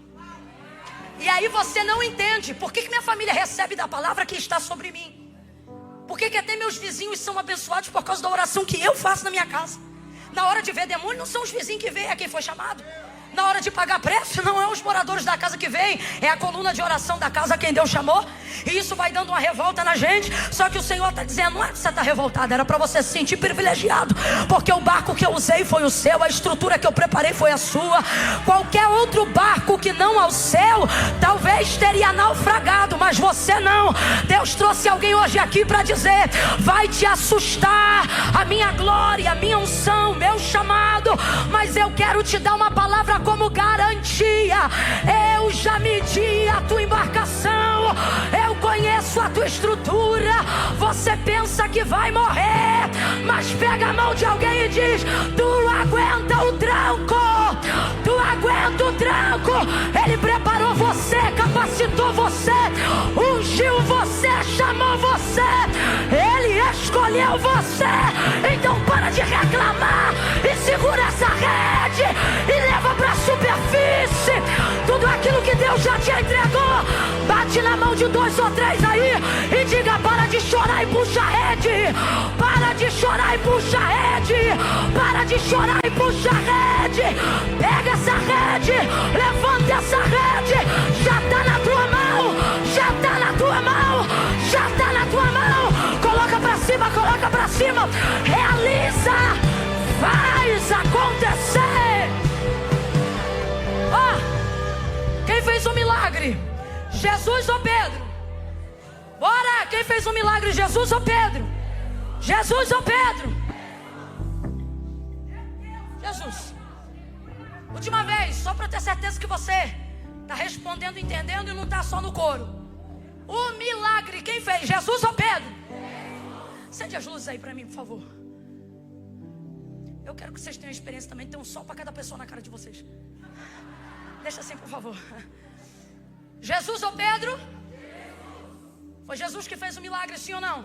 E aí você não entende por que minha família recebe da palavra que está sobre mim. Por que até meus vizinhos são abençoados por causa da oração que eu faço na minha casa? Na hora de ver demônio, não são os vizinhos que veem, é quem foi chamado. Na hora de pagar preço, não é os moradores da casa que vêm, é a coluna de oração da casa quem Deus chamou. E isso vai dando uma revolta na gente. Só que o Senhor está dizendo, não é que você está revoltado, era para você se sentir privilegiado, porque o barco que eu usei foi o seu, a estrutura que eu preparei foi a sua. Qualquer outro barco que não ao seu, talvez teria naufragado, mas você não. Deus trouxe alguém hoje aqui para dizer, vai te assustar a minha glória, a minha unção, meu chamado, mas eu quero te dar uma palavra como garantia. Eu já medi a tua embarcação, eu conheço a tua estrutura. Você pensa que vai morrer, mas pega a mão de alguém e diz, tu aguenta o tranco, tu aguenta o tranco. Ele preparou você, capacitou você, ungiu você, chamou você, Ele escolheu você. Então para de reclamar e segura essa rede e leva para a superfície tudo aquilo que Deus já te entregou. Bate na mão de 2 ou 3 aí e diga, para de chorar e puxa a rede, para de chorar e puxa a rede, para de chorar e puxa a rede. Pega essa rede, levanta essa rede, já está na tua mão, já está na tua mão, já está na tua mão. Coloca para cima, realiza, faz acontecer. Quem fez um milagre? Jesus ou Pedro? Bora! Quem fez um milagre? Jesus ou Pedro? Jesus ou Pedro? Jesus. Última vez, só para ter certeza que você está respondendo, entendendo e não está só no coro. O milagre, quem fez? Jesus ou Pedro? Acende as luzes aí para mim, por favor. Eu quero que vocês tenham experiência também. Tem um sol para cada pessoa na cara de vocês. Deixa assim, por favor. Jesus ou Pedro? Foi Jesus que fez o milagre, sim ou não?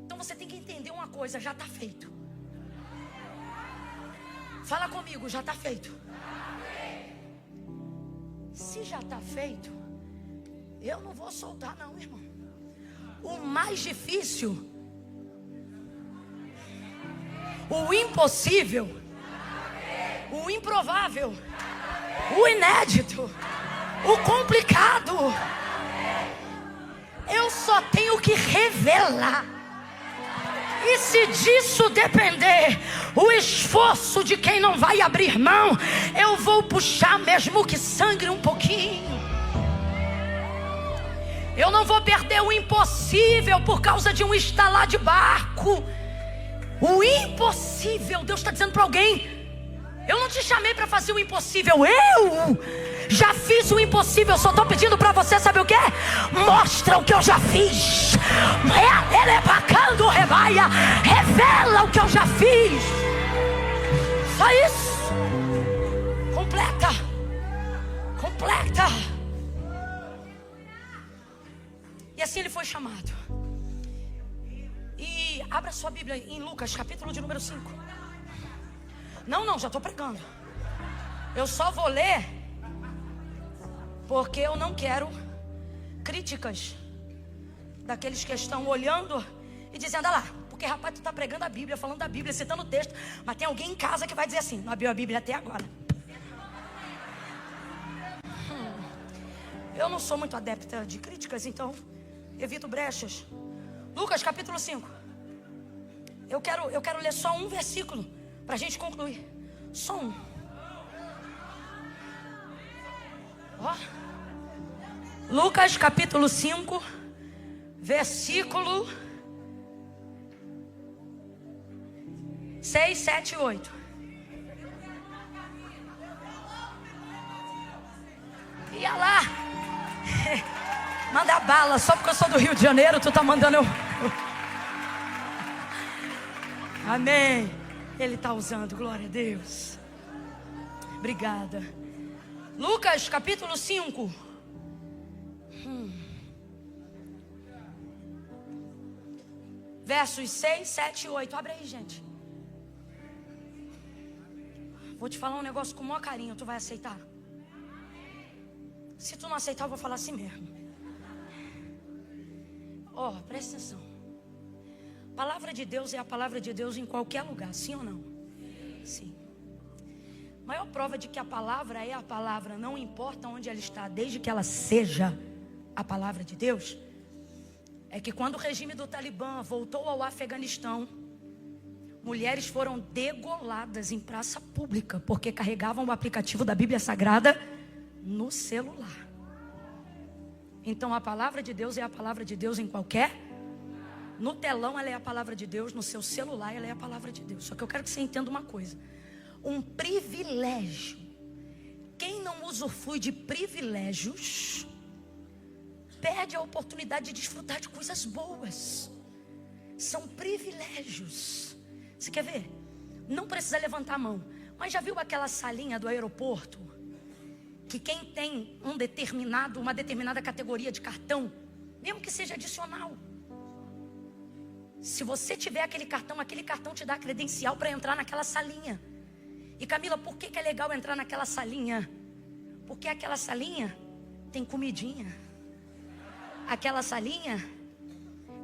Então você tem que entender uma coisa, já está feito. Fala comigo, já está feito. Se já está feito, eu não vou soltar não, irmão. O mais difícil, o impossível, o improvável, o inédito, o complicado, eu só tenho que revelar. E se disso depender o esforço de quem não vai abrir mão, eu vou puxar mesmo que sangre um pouquinho. Eu não vou perder o impossível por causa de um estalar de barco. O impossível, Deus está dizendo para alguém, eu não te chamei para fazer o impossível, eu já fiz o impossível. Eu só estou pedindo para você, sabe o que? Mostra o que eu já fiz. Ele é bacana, rebaia. Revela o que eu já fiz. Só isso. Completa. Completa. E assim ele foi chamado. E abra sua Bíblia em Lucas, capítulo de número 5. Não, já estou pregando. Eu só vou ler porque eu não quero críticas daqueles que estão olhando e dizendo, lá, porque rapaz, tu está pregando a Bíblia, falando da Bíblia, citando o texto, mas tem alguém em casa que vai dizer assim, não abriu a Bíblia até agora. Eu não sou muito adepta de críticas, então evito brechas. Lucas capítulo 5. Eu quero ler só um versículo para a gente concluir. Só um. Lucas capítulo 5, versículo 6, 7 e 8. Ia lá. Manda bala, só porque eu sou do Rio de Janeiro, tu tá mandando eu. Amém. Ele está usando, glória a Deus. Obrigada. Lucas capítulo 5. Versos 6, 7 e 8. Abre aí, gente. Vou te falar um negócio com o maior carinho. Tu vai aceitar? Se tu não aceitar, eu vou falar assim mesmo. Presta atenção. Palavra de Deus é a palavra de Deus em qualquer lugar, sim ou não? Sim. Maior prova de que a palavra é a palavra, não importa onde ela está, desde que ela seja a palavra de Deus, é que quando o regime do Talibã voltou ao Afeganistão, mulheres foram degoladas em praça pública, porque carregavam o aplicativo da Bíblia Sagrada no celular. Então a palavra de Deus é a palavra de Deus em qualquer. No telão ela é a palavra de Deus, no seu celular ela é a palavra de Deus. Só que eu quero que você entenda uma coisa. Um privilégio. Quem não usufrui de privilégios perde a oportunidade de desfrutar de coisas boas. São privilégios. Você quer ver? Não precisa levantar a mão. Mas já viu aquela salinha do aeroporto? Que quem tem uma determinada categoria de cartão, mesmo que seja adicional, se você tiver aquele cartão te dá credencial para entrar naquela salinha. E Camila, por que é legal entrar naquela salinha? Porque aquela salinha tem comidinha. Aquela salinha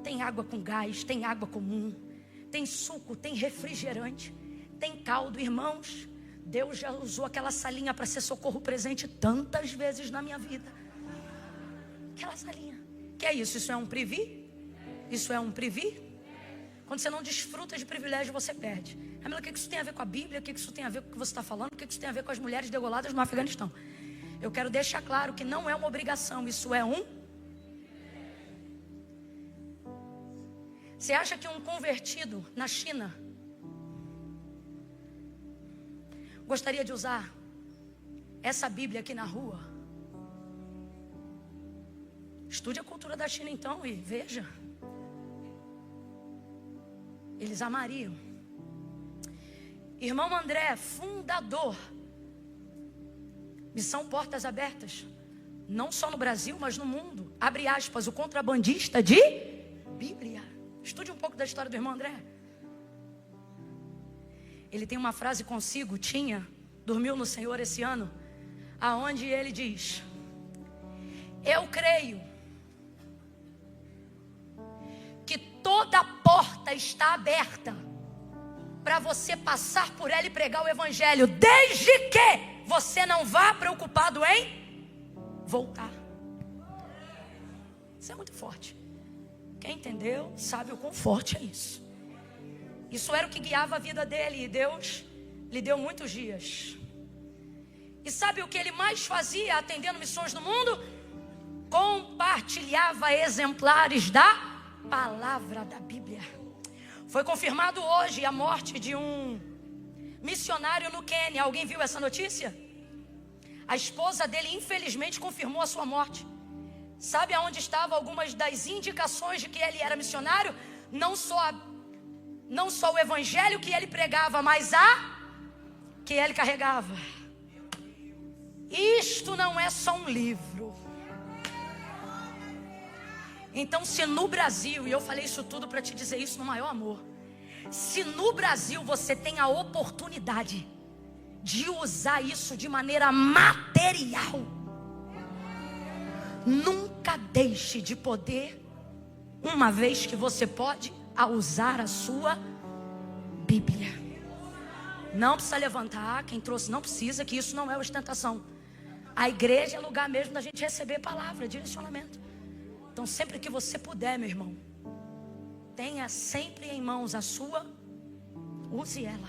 tem água com gás, tem água comum, tem suco, tem refrigerante, tem caldo. Irmãos, Deus já usou aquela salinha para ser socorro presente tantas vezes na minha vida. Aquela salinha. Que é isso? Isso é um privilégio? Isso é um privilégio? Quando você não desfruta de privilégio, você perde. Camila, o que isso tem a ver com a Bíblia? O que isso tem a ver com o que você está falando? O que isso tem a ver com as mulheres degoladas no Afeganistão? Eu quero deixar claro que não é uma obrigação, isso é um. Você acha que um convertido na China gostaria de usar essa Bíblia aqui na rua? Estude a cultura da China então e veja. Eles amariam. Irmão André, fundador, Missão Portas Abertas, não só no Brasil, mas no mundo. Abre aspas, o contrabandista de Bíblia. Estude um pouco da história do irmão André. Ele tem uma frase consigo, dormiu no Senhor esse ano, aonde ele diz: eu creio que toda porta está aberta para você passar por ela e pregar o evangelho, desde que você não vá preocupado em voltar. Isso é muito forte. Quem entendeu sabe o quão forte é isso. Isso era o que guiava a vida dele, e Deus lhe deu muitos dias. E sabe o que ele mais fazia atendendo missões no mundo? Compartilhava exemplares da palavra da Bíblia. Foi confirmado hoje a morte de um missionário no Quênia. Alguém viu essa notícia? A esposa dele infelizmente confirmou a sua morte. Sabe aonde estavam algumas das indicações de que ele era missionário? Não só o evangelho que ele pregava, mas que ele carregava. Isto não é só um livro. Então, se no Brasil, e eu falei isso tudo para te dizer isso no maior amor, se no Brasil você tem a oportunidade de usar isso de maneira material, nunca deixe de poder, uma vez que você pode, a usar a sua Bíblia. Não precisa levantar, quem trouxe não precisa, que isso não é ostentação. A igreja é lugar mesmo da gente receber palavra, direcionamento. Então sempre que você puder, meu irmão, tenha sempre em mãos a sua, use ela.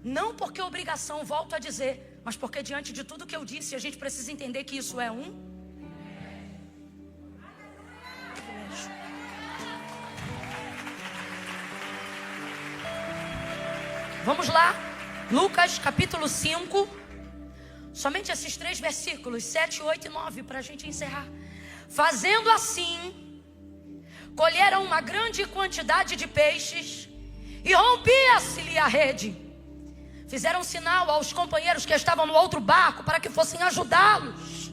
Não porque obrigação, volto a dizer, mas porque diante de tudo que eu disse, a gente precisa entender que isso é um privilégio. Vamos lá, Lucas capítulo 5, somente esses 3 versículos, 7, 8 e 9, para a gente encerrar. Fazendo assim, colheram uma grande quantidade de peixes e rompia-se-lhe a rede. Fizeram sinal aos companheiros que estavam no outro barco para que fossem ajudá-los.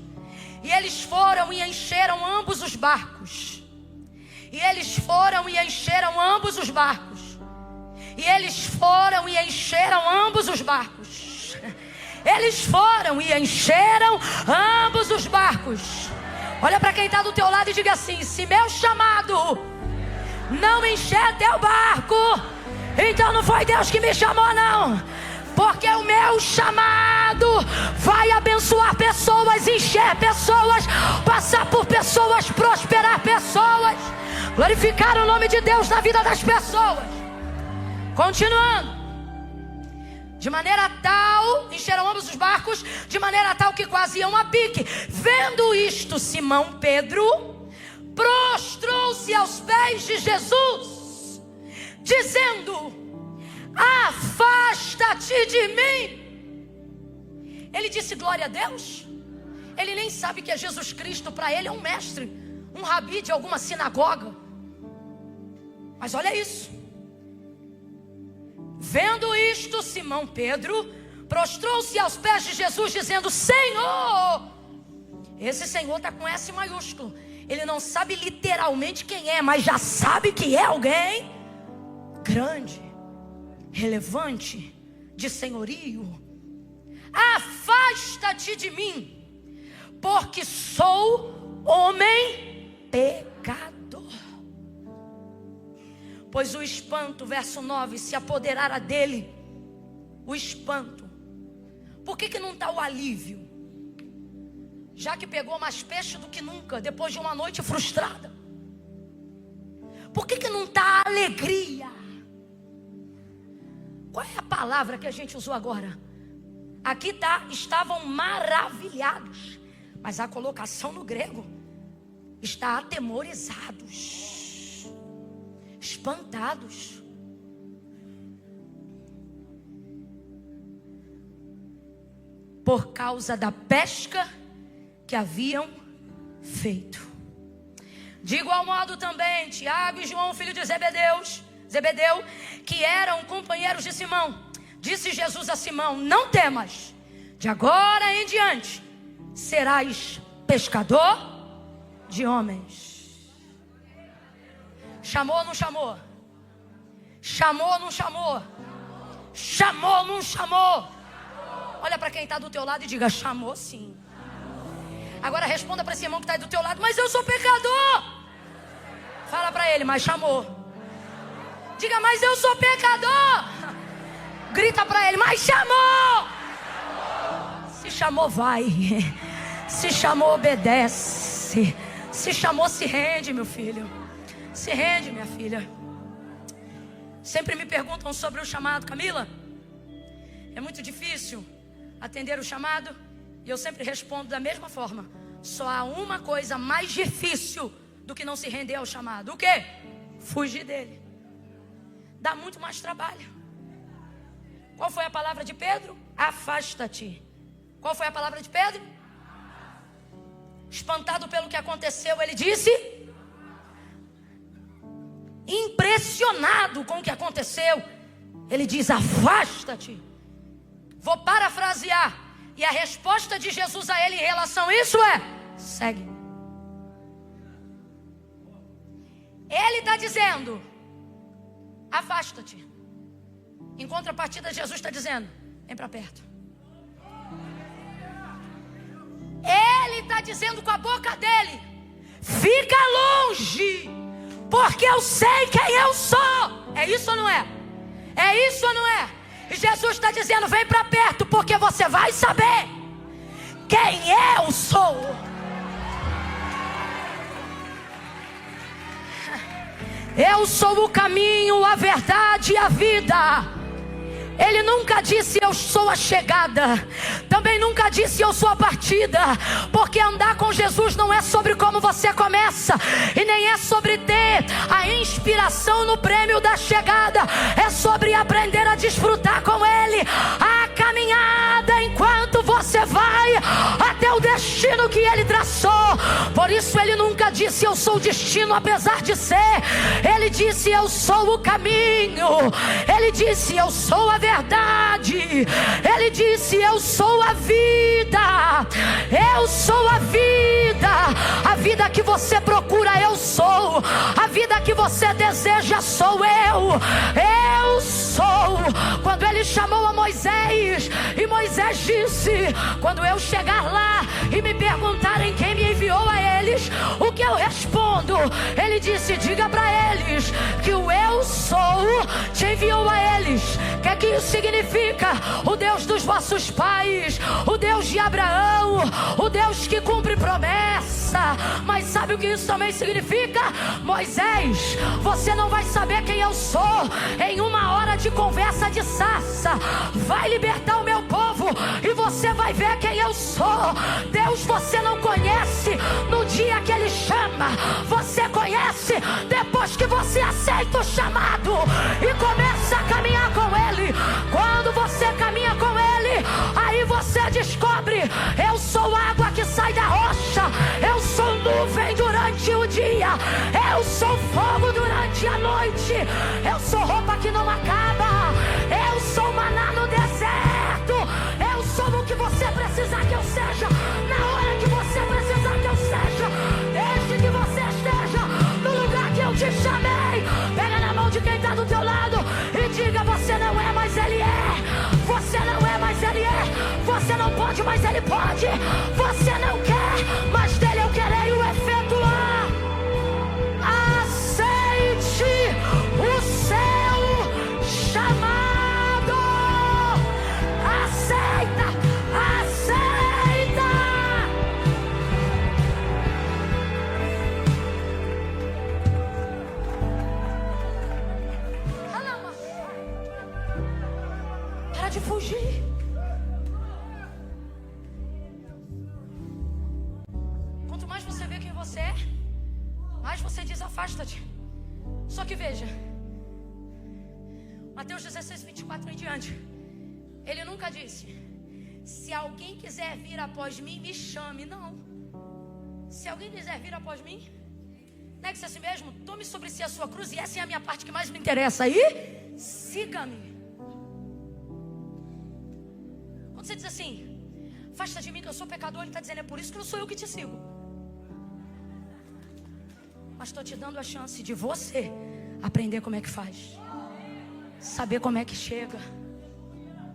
E eles foram e encheram ambos os barcos. E eles foram e encheram ambos os barcos. E eles foram e encheram ambos os barcos. Eles foram e encheram ambos os barcos. Olha para quem está do teu lado e diga assim: se meu chamado não encher teu barco, então não foi Deus que me chamou não. Porque o meu chamado vai abençoar pessoas, encher pessoas, passar por pessoas, prosperar pessoas, glorificar o nome de Deus na vida das pessoas. Continuando. De maneira tal, encheram ambos os barcos, de maneira tal que quase iam a pique. Vendo isto, Simão Pedro prostrou-se aos pés de Jesus, dizendo: afasta-te de mim. Ele disse glória a Deus. Ele nem sabe que é Jesus Cristo. Para ele é um mestre, um rabi de alguma sinagoga. Mas olha isso. Vendo isto, Simão Pedro prostrou-se aos pés de Jesus, dizendo: Senhor. Esse Senhor está com S maiúsculo. Ele não sabe literalmente quem é, mas já sabe que é alguém grande, relevante, de senhorio. Afasta-te de mim, porque sou homem pecador. Pois o espanto, verso 9, se apoderara dele. O espanto. Por que não está o alívio? Já que pegou mais peixe do que nunca, depois de uma noite frustrada. Por que não está a alegria? Qual é a palavra que a gente usou agora? Aqui está, estavam maravilhados. Mas a colocação no grego está atemorizados, espantados. Por causa da pesca que haviam feito. De igual modo também Tiago e João, filho de Zebedeu, que eram companheiros de Simão. Disse Jesus a Simão: não temas, de agora em diante serás pescador de homens. Chamou ou não chamou? Chamou ou não chamou? Chamou ou não chamou? Olha para quem está do teu lado e diga: chamou sim. Agora responda para esse irmão que está aí do teu lado: mas eu sou pecador. Fala para ele: mas chamou. Diga: mas eu sou pecador. Grita para ele: mas chamou. Se chamou, vai. Se chamou, obedece. Se chamou, se rende, meu filho. Se rende, minha filha. Sempre me perguntam sobre o chamado. Camila, é muito difícil atender o chamado? E eu sempre respondo da mesma forma: só há uma coisa mais difícil do que não se render ao chamado. O quê? Fugir dele. Dá muito mais trabalho. Qual foi a palavra de Pedro? Afasta-te. Qual foi a palavra de Pedro? Espantado pelo que aconteceu, ele disse: impressionado com o que aconteceu, ele diz: afasta-te. Vou parafrasear. E a resposta de Jesus a ele em relação a isso é: segue. Ele está dizendo: afasta-te. Em contrapartida, Jesus está dizendo: vem para perto. Ele está dizendo com a boca dele: fica longe, porque eu sei quem eu sou. É isso ou não é? É isso ou não é? E Jesus está dizendo: vem para perto, porque você vai saber quem eu sou. Eu sou o caminho, a verdade e a vida. Ele nunca disse eu sou a chegada. Também nunca disse eu sou a partida. Porque andar com Jesus não é sobre como você começa, e nem é sobre ter a inspiração no prêmio da chegada. É sobre aprender a desfrutar com Ele a caminhada enquanto você vai até o destino que Ele traçou. Por isso Ele nunca disse eu sou o destino, apesar de ser. Ele disse eu sou o caminho. Ele disse eu sou a verdade. Ele disse eu sou a vida. Eu sou a vida. A vida que você procura, eu sou. sou. A vida que você deseja sou eu. Eu sou. Quando ele chamou a Moisés, e Moisés disse: quando eu chegar lá e me perguntarem quem me enviou a eles, o que eu respondo? Ele disse: diga para eles que o eu sou te enviou a eles. O que é que isso significa? O Deus dos vossos pais, o Deus de Abraão, o Deus que cumpre promessa. Mas sabe o que isso também significa? Moisés, você não vai saber quem eu sou em uma hora de conversa de sarça. Vai libertar o meu povo e você vai ver quem eu sou. Deus você não conhece no dia que ele chama, você conhece depois que você aceita o chamado e começa a caminhar com ele. Quando você caminha com ele, aí você descobre: eu sou água que sai da rocha, eu sou nuvem durante o dia, eu sou fogo durante a noite, eu sou roupa que não acaba, eu sou maná no deserto, eu sou o que você precisar que eu seja, na hora que você precisar que eu seja, desde que você esteja no lugar que eu te chamei. Pega na mão de quem está do teu lado e diga: você não é, mas ele é. Você não é, mas ele é. Você não pode, mas ele pode. Você não quer, mas dele eu querei o efetuar. Aceite o seu chamado. Aceita, aceita. Para de fugir. Quanto mais você vê quem você é, mais você diz: afasta-te. Só que veja, Mateus 16, 24 em diante, ele nunca disse: se alguém quiser vir após mim, me chame. Não. Se alguém quiser vir após mim, negue-se a si mesmo, tome sobre si a sua cruz, e essa é a minha parte que mais me interessa. Aí, siga-me. Quando você diz assim: afasta de mim que eu sou pecador, ele está dizendo: é por isso que não sou eu que te sigo. Mas estou te dando a chance de você aprender como é que faz, saber como é que chega.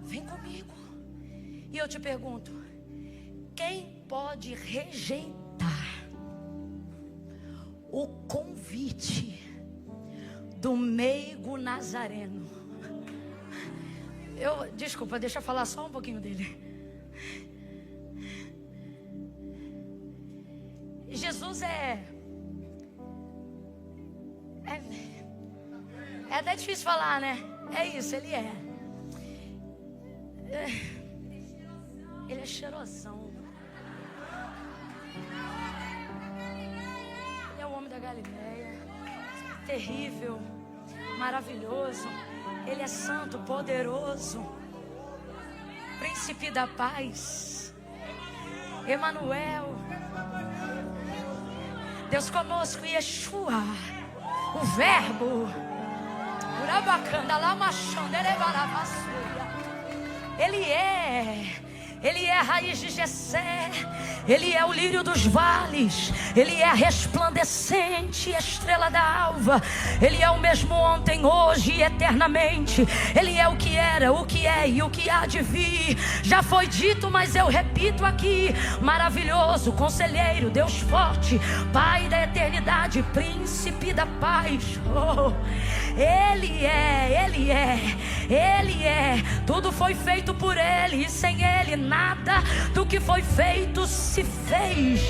Vem comigo. E eu te pergunto: quem pode rejeitar o convite do meigo nazareno? Desculpa, deixa eu falar só um pouquinho dele. Jesus é até difícil falar, né? É isso, ele é. Ele é cheirosão. Ele é o homem da Galileia. Terrível, maravilhoso. Ele é santo, poderoso, príncipe da paz, Emanuel, Deus conosco, Yeshua, o verbo. Ele é a raiz de Jessé, ele é o lírio dos vales, ele é a resplandecente estrela da alva, ele é o mesmo ontem, hoje e eternamente, ele é o que era, o que é e o que há de vir. Já foi dito, mas eu repito aqui: maravilhoso, conselheiro, Deus forte, Pai da eternidade, príncipe da paz. Ele é, tudo foi feito por ele, e sem ele nada do que foi feito se fez.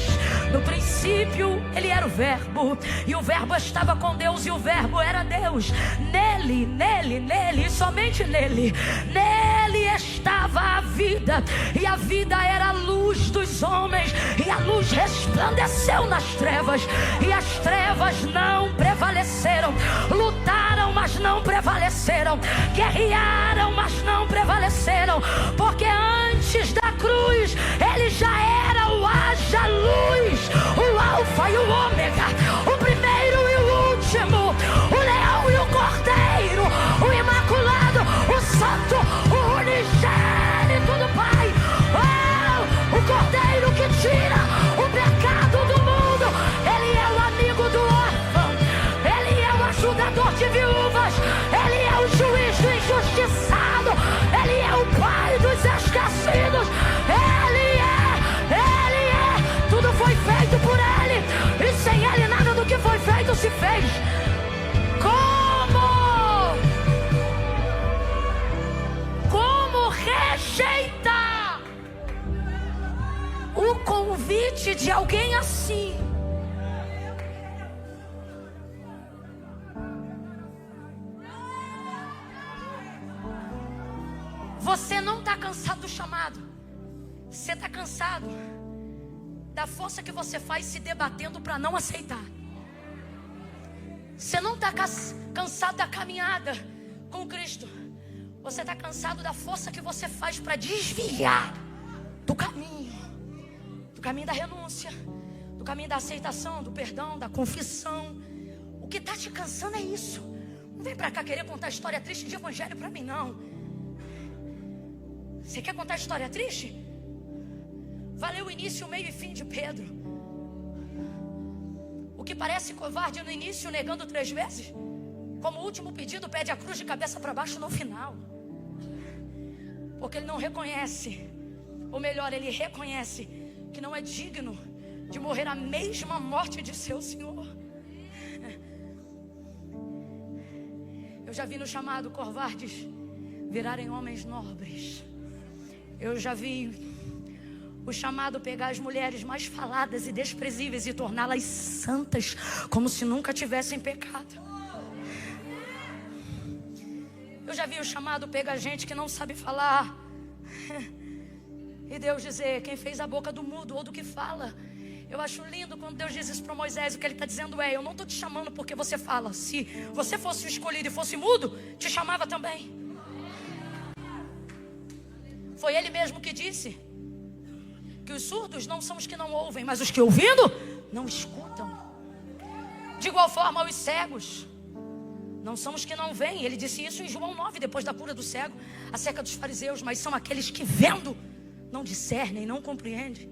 No princípio ele era o verbo, e o verbo estava com Deus, e o verbo era Deus. Nele, e somente nele estava a vida, e a vida era a luz dos homens, e a luz resplandeceu nas trevas, e as trevas não prevaleceram. Lutaram, mas não prevaleceram. Guerrearam, mas não prevaleceram. Porque antes da cruz ele já era o haja luz, o alfa e o ômega, o primeiro e o último, o leão e o cordeiro, o imaculado, o santo, o unigênito do Pai, o cordeiro que tira o pecado do mundo. Ele é o amigo do órfão, de viúvas, Ele é o juiz do injustiçado, Ele é o Pai dos esquecidos, Ele é, tudo foi feito por Ele, e sem Ele nada do que foi feito se fez. Como rejeitar o convite de alguém assim? Você não está cansado do chamado. Você está cansado da força que você faz se debatendo para não aceitar. Você não está cansado da caminhada com Cristo. Você está cansado da força que você faz para desviar do caminho da renúncia, do caminho da aceitação, do perdão, da confissão. O que está te cansando é isso. Não vem para cá querer contar história triste de evangelho para mim, não. Você quer contar história triste? Valeu o início, o meio e fim de Pedro. O que parece covarde no início, negando 3 vezes, como último pedido, pede a cruz de cabeça para baixo no final. Porque ele não reconhece, ou melhor, ele reconhece que não é digno de morrer a mesma morte de seu Senhor. Eu já vi no chamado covardes virarem homens nobres. Eu já vi o chamado pegar as mulheres mais faladas e desprezíveis e torná-las santas, como se nunca tivessem pecado. Eu já vi o chamado pegar gente que não sabe falar e Deus dizer: quem fez a boca do mudo ou do que fala. Eu acho lindo quando Deus diz isso para Moisés. O que ele está dizendo é: eu não estou te chamando porque você fala. Se você fosse o escolhido e fosse mudo, te chamava também. Foi ele mesmo que disse que os surdos não são os que não ouvem, mas os que ouvindo não escutam. De igual forma, os cegos não são os que não veem. Ele disse isso em João 9, depois da cura do cego, acerca dos fariseus. Mas são aqueles que vendo não discernem, não compreendem.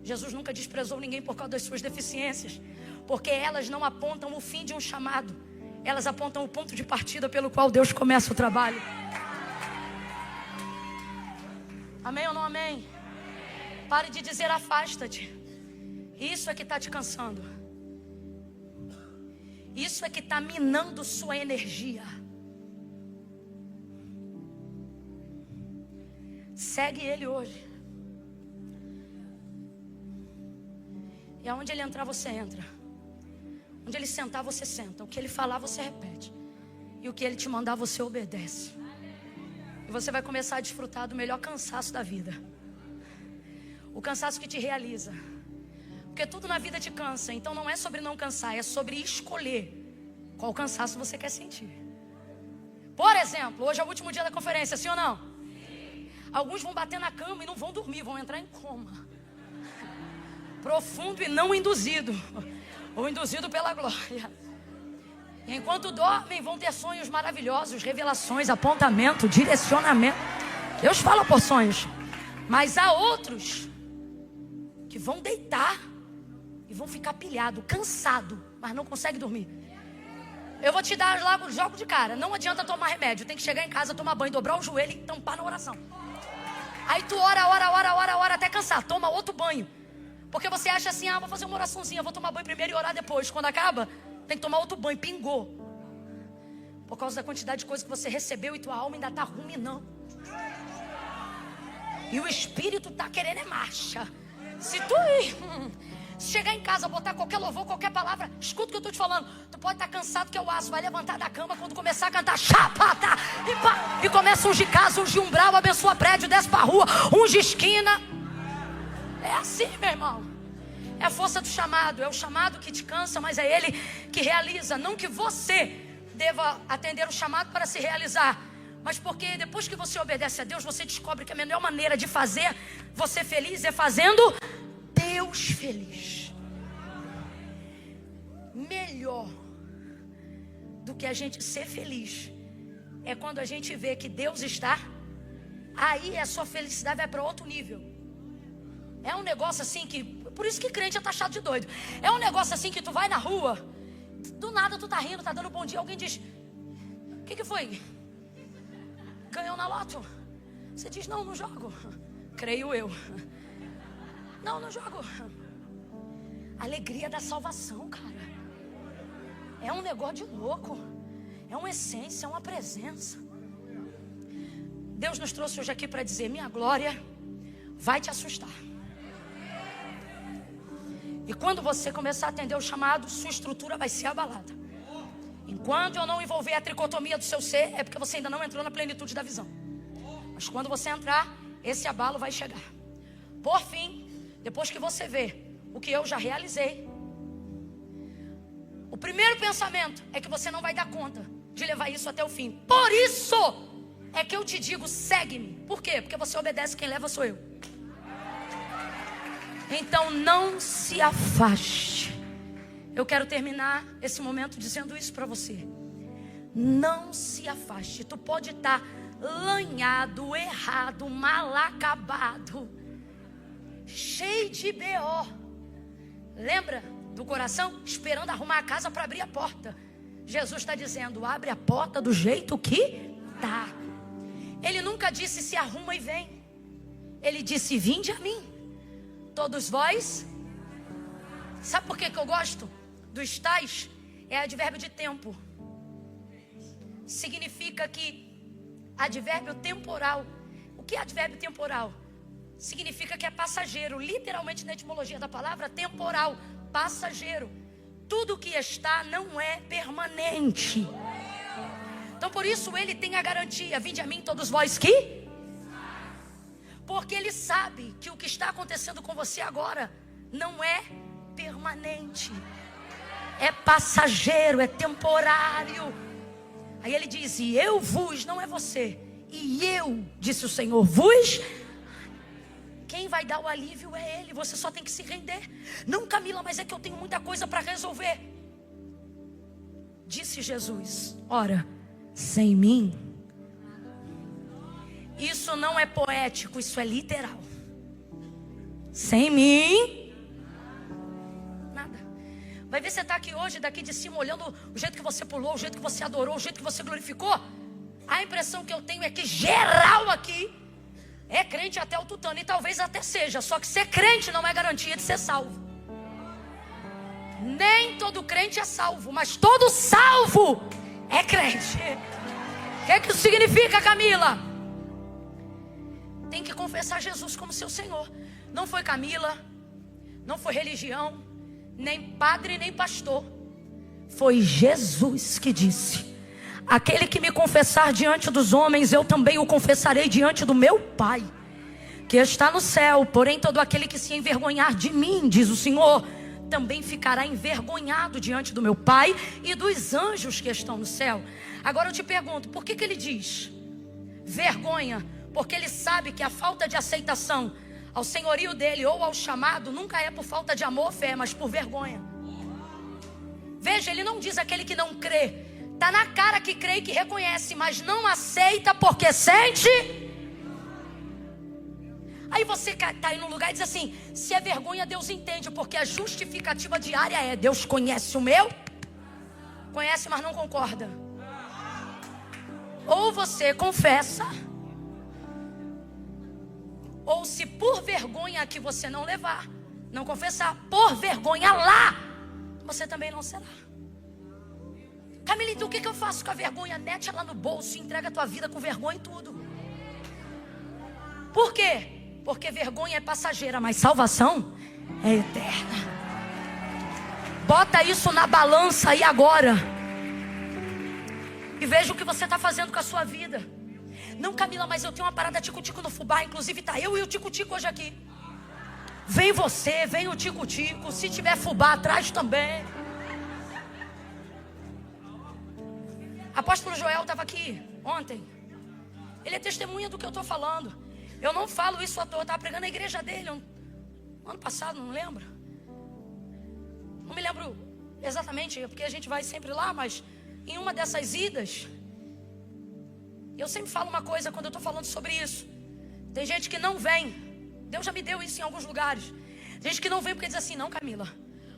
Jesus nunca desprezou ninguém por causa das suas deficiências, porque elas não apontam o fim de um chamado, elas apontam o ponto de partida pelo qual Deus começa o trabalho. Amém ou não amém? Pare de dizer afasta-te. Isso é que está te cansando. Isso é que está minando sua energia. Segue Ele hoje. E aonde Ele entrar, você entra. Onde Ele sentar, você senta. O que Ele falar, você repete. E o que Ele te mandar, você obedece. E você vai começar a desfrutar do melhor cansaço da vida. O cansaço que te realiza. Porque tudo na vida te cansa. Então não é sobre não cansar, é sobre escolher qual cansaço você quer sentir. Por exemplo, hoje é o último dia da conferência, sim ou não? Sim. Alguns vão bater na cama e não vão dormir, vão entrar em coma. Profundo e não induzido. Ou induzido pela glória. E enquanto dormem, vão ter sonhos maravilhosos, revelações, apontamento, direcionamento. Deus fala por sonhos. Mas há outros que vão deitar e vão ficar pilhado, cansado, mas não consegue dormir. Eu vou te dar logo jogo de cara. Não adianta tomar remédio. Tem que chegar em casa, tomar banho, dobrar o joelho e tampar na oração. Aí tu ora até cansar. Toma outro banho. Porque você acha assim: vou fazer uma oraçãozinha, vou tomar banho primeiro e orar depois. Quando acaba, tem que tomar outro banho. Pingou. Por causa da quantidade de coisa que você recebeu e tua alma ainda está ruminando. E o espírito está querendo marcha. Se tu se chegar em casa, botar qualquer louvor, qualquer palavra, escuta o que eu estou te falando. Tu pode estar cansado que é o aço, vai levantar da cama quando começar a cantar chapata e começa a ungir casa, ungir umbral, abençoa prédio, desce pra rua, unge esquina. É assim, meu irmão. É a força do chamado. É o chamado que te cansa, mas é Ele que realiza. Não que você deva atender o chamado para se realizar, mas porque depois que você obedece a Deus, você descobre que a melhor maneira de fazer você feliz é fazendo Deus feliz. Melhor do que a gente ser feliz é quando a gente vê que Deus está. Aí a sua felicidade vai para outro nível. É um negócio assim que... Por isso que crente é taxado de doido. É um negócio assim que tu vai na rua Do nada tu tá rindo, tá dando bom dia. Alguém diz: o que foi? Ganhou na loto? Você diz: não jogo. Creio eu. Não jogo. Alegria da salvação, cara. É um negócio de louco. É uma essência, é uma presença. Deus nos trouxe hoje aqui para dizer: minha glória vai te assustar. E quando você começar a atender o chamado, sua estrutura vai ser abalada. Enquanto eu não envolver a tricotomia do seu ser, é porque você ainda não entrou na plenitude da visão. Mas quando você entrar, esse abalo vai chegar. Por fim, depois que você vê o que eu já realizei, o primeiro pensamento é que você não vai dar conta de levar isso até o fim. Por isso é que eu te digo: segue-me. Por quê? Porque você obedece, quem leva sou eu. Então não se afaste. Eu quero terminar esse momento dizendo isso para você. Não se afaste. Tu pode estar lanhado, errado, mal acabado, cheio de BO. Lembra do coração? Esperando arrumar a casa para abrir a porta. Jesus está dizendo: abre a porta do jeito que tá. Ele nunca disse: se arruma e vem. Ele disse: vinde a mim, todos vós. Sabe por que eu gosto dos tais? É advérbio de tempo. Significa que advérbio temporal. O que é advérbio temporal? Significa que é passageiro. Literalmente na etimologia da palavra, temporal, passageiro. Tudo que está não é permanente. Então por isso ele tem a garantia: vinde a mim todos vós que... Porque ele sabe que o que está acontecendo com você agora não é permanente. É passageiro, é temporário. Aí ele diz: e eu vos, não é você. E eu, disse o Senhor, vos. Quem vai dar o alívio é Ele. Você só tem que se render. Não, Camila, mas é que eu tenho muita coisa para resolver. Disse Jesus: ora, sem mim. Isso não é poético, isso é literal. Sem mim, nada. Vai ver, você está aqui hoje, daqui de cima, olhando o jeito que você pulou, o jeito que você adorou, o jeito que você glorificou. A impressão que eu tenho é que geral aqui é crente até o tutano. E talvez até seja. Só que ser crente não é garantia de ser salvo. Nem todo crente é salvo, mas todo salvo é crente. O que isso significa, Camila? Tem que confessar Jesus como seu Senhor. Não foi Camila, não foi religião, nem padre, nem pastor. Foi Jesus que disse: aquele que me confessar diante dos homens, eu também o confessarei diante do meu Pai, que está no céu. Porém todo aquele que se envergonhar de mim, diz o Senhor, também ficará envergonhado diante do meu Pai e dos anjos que estão no céu. Agora eu te pergunto, por que ele diz vergonha? Porque ele sabe que a falta de aceitação ao senhorio dele ou ao chamado nunca é por falta de amor ou fé, mas por vergonha. Veja, ele não diz aquele que não crê. Está na cara que crê e que reconhece, mas não aceita porque sente. Aí você está aí no lugar e diz assim: se é vergonha, Deus entende, porque a justificativa diária é: Deus conhece o meu, conhece, mas não concorda. Ou você confessa, ou se por vergonha que você não levar, não confessar, por vergonha lá, você também não será. Camila, então o que eu faço com a vergonha? Mete ela no bolso e entrega a tua vida com vergonha e tudo. Por quê? Porque vergonha é passageira, mas salvação é eterna. Bota isso na balança aí agora e veja o que você está fazendo com a sua vida. Não, Camila, mas eu tenho uma parada tico-tico no fubá. Inclusive está eu e o tico-tico hoje aqui. Vem você, vem o tico-tico. Se tiver fubá atrás também. Apóstolo Joel estava aqui ontem. Ele é testemunha do que eu estou falando. Eu não falo isso à toa. Eu estava pregando na igreja dele ano passado, não lembro. Não me lembro exatamente, porque a gente vai sempre lá, mas em uma dessas idas, eu sempre falo uma coisa quando eu estou falando sobre isso. Tem gente que não vem. Deus já me deu isso em alguns lugares. Tem gente que não vem porque diz assim: não, Camila,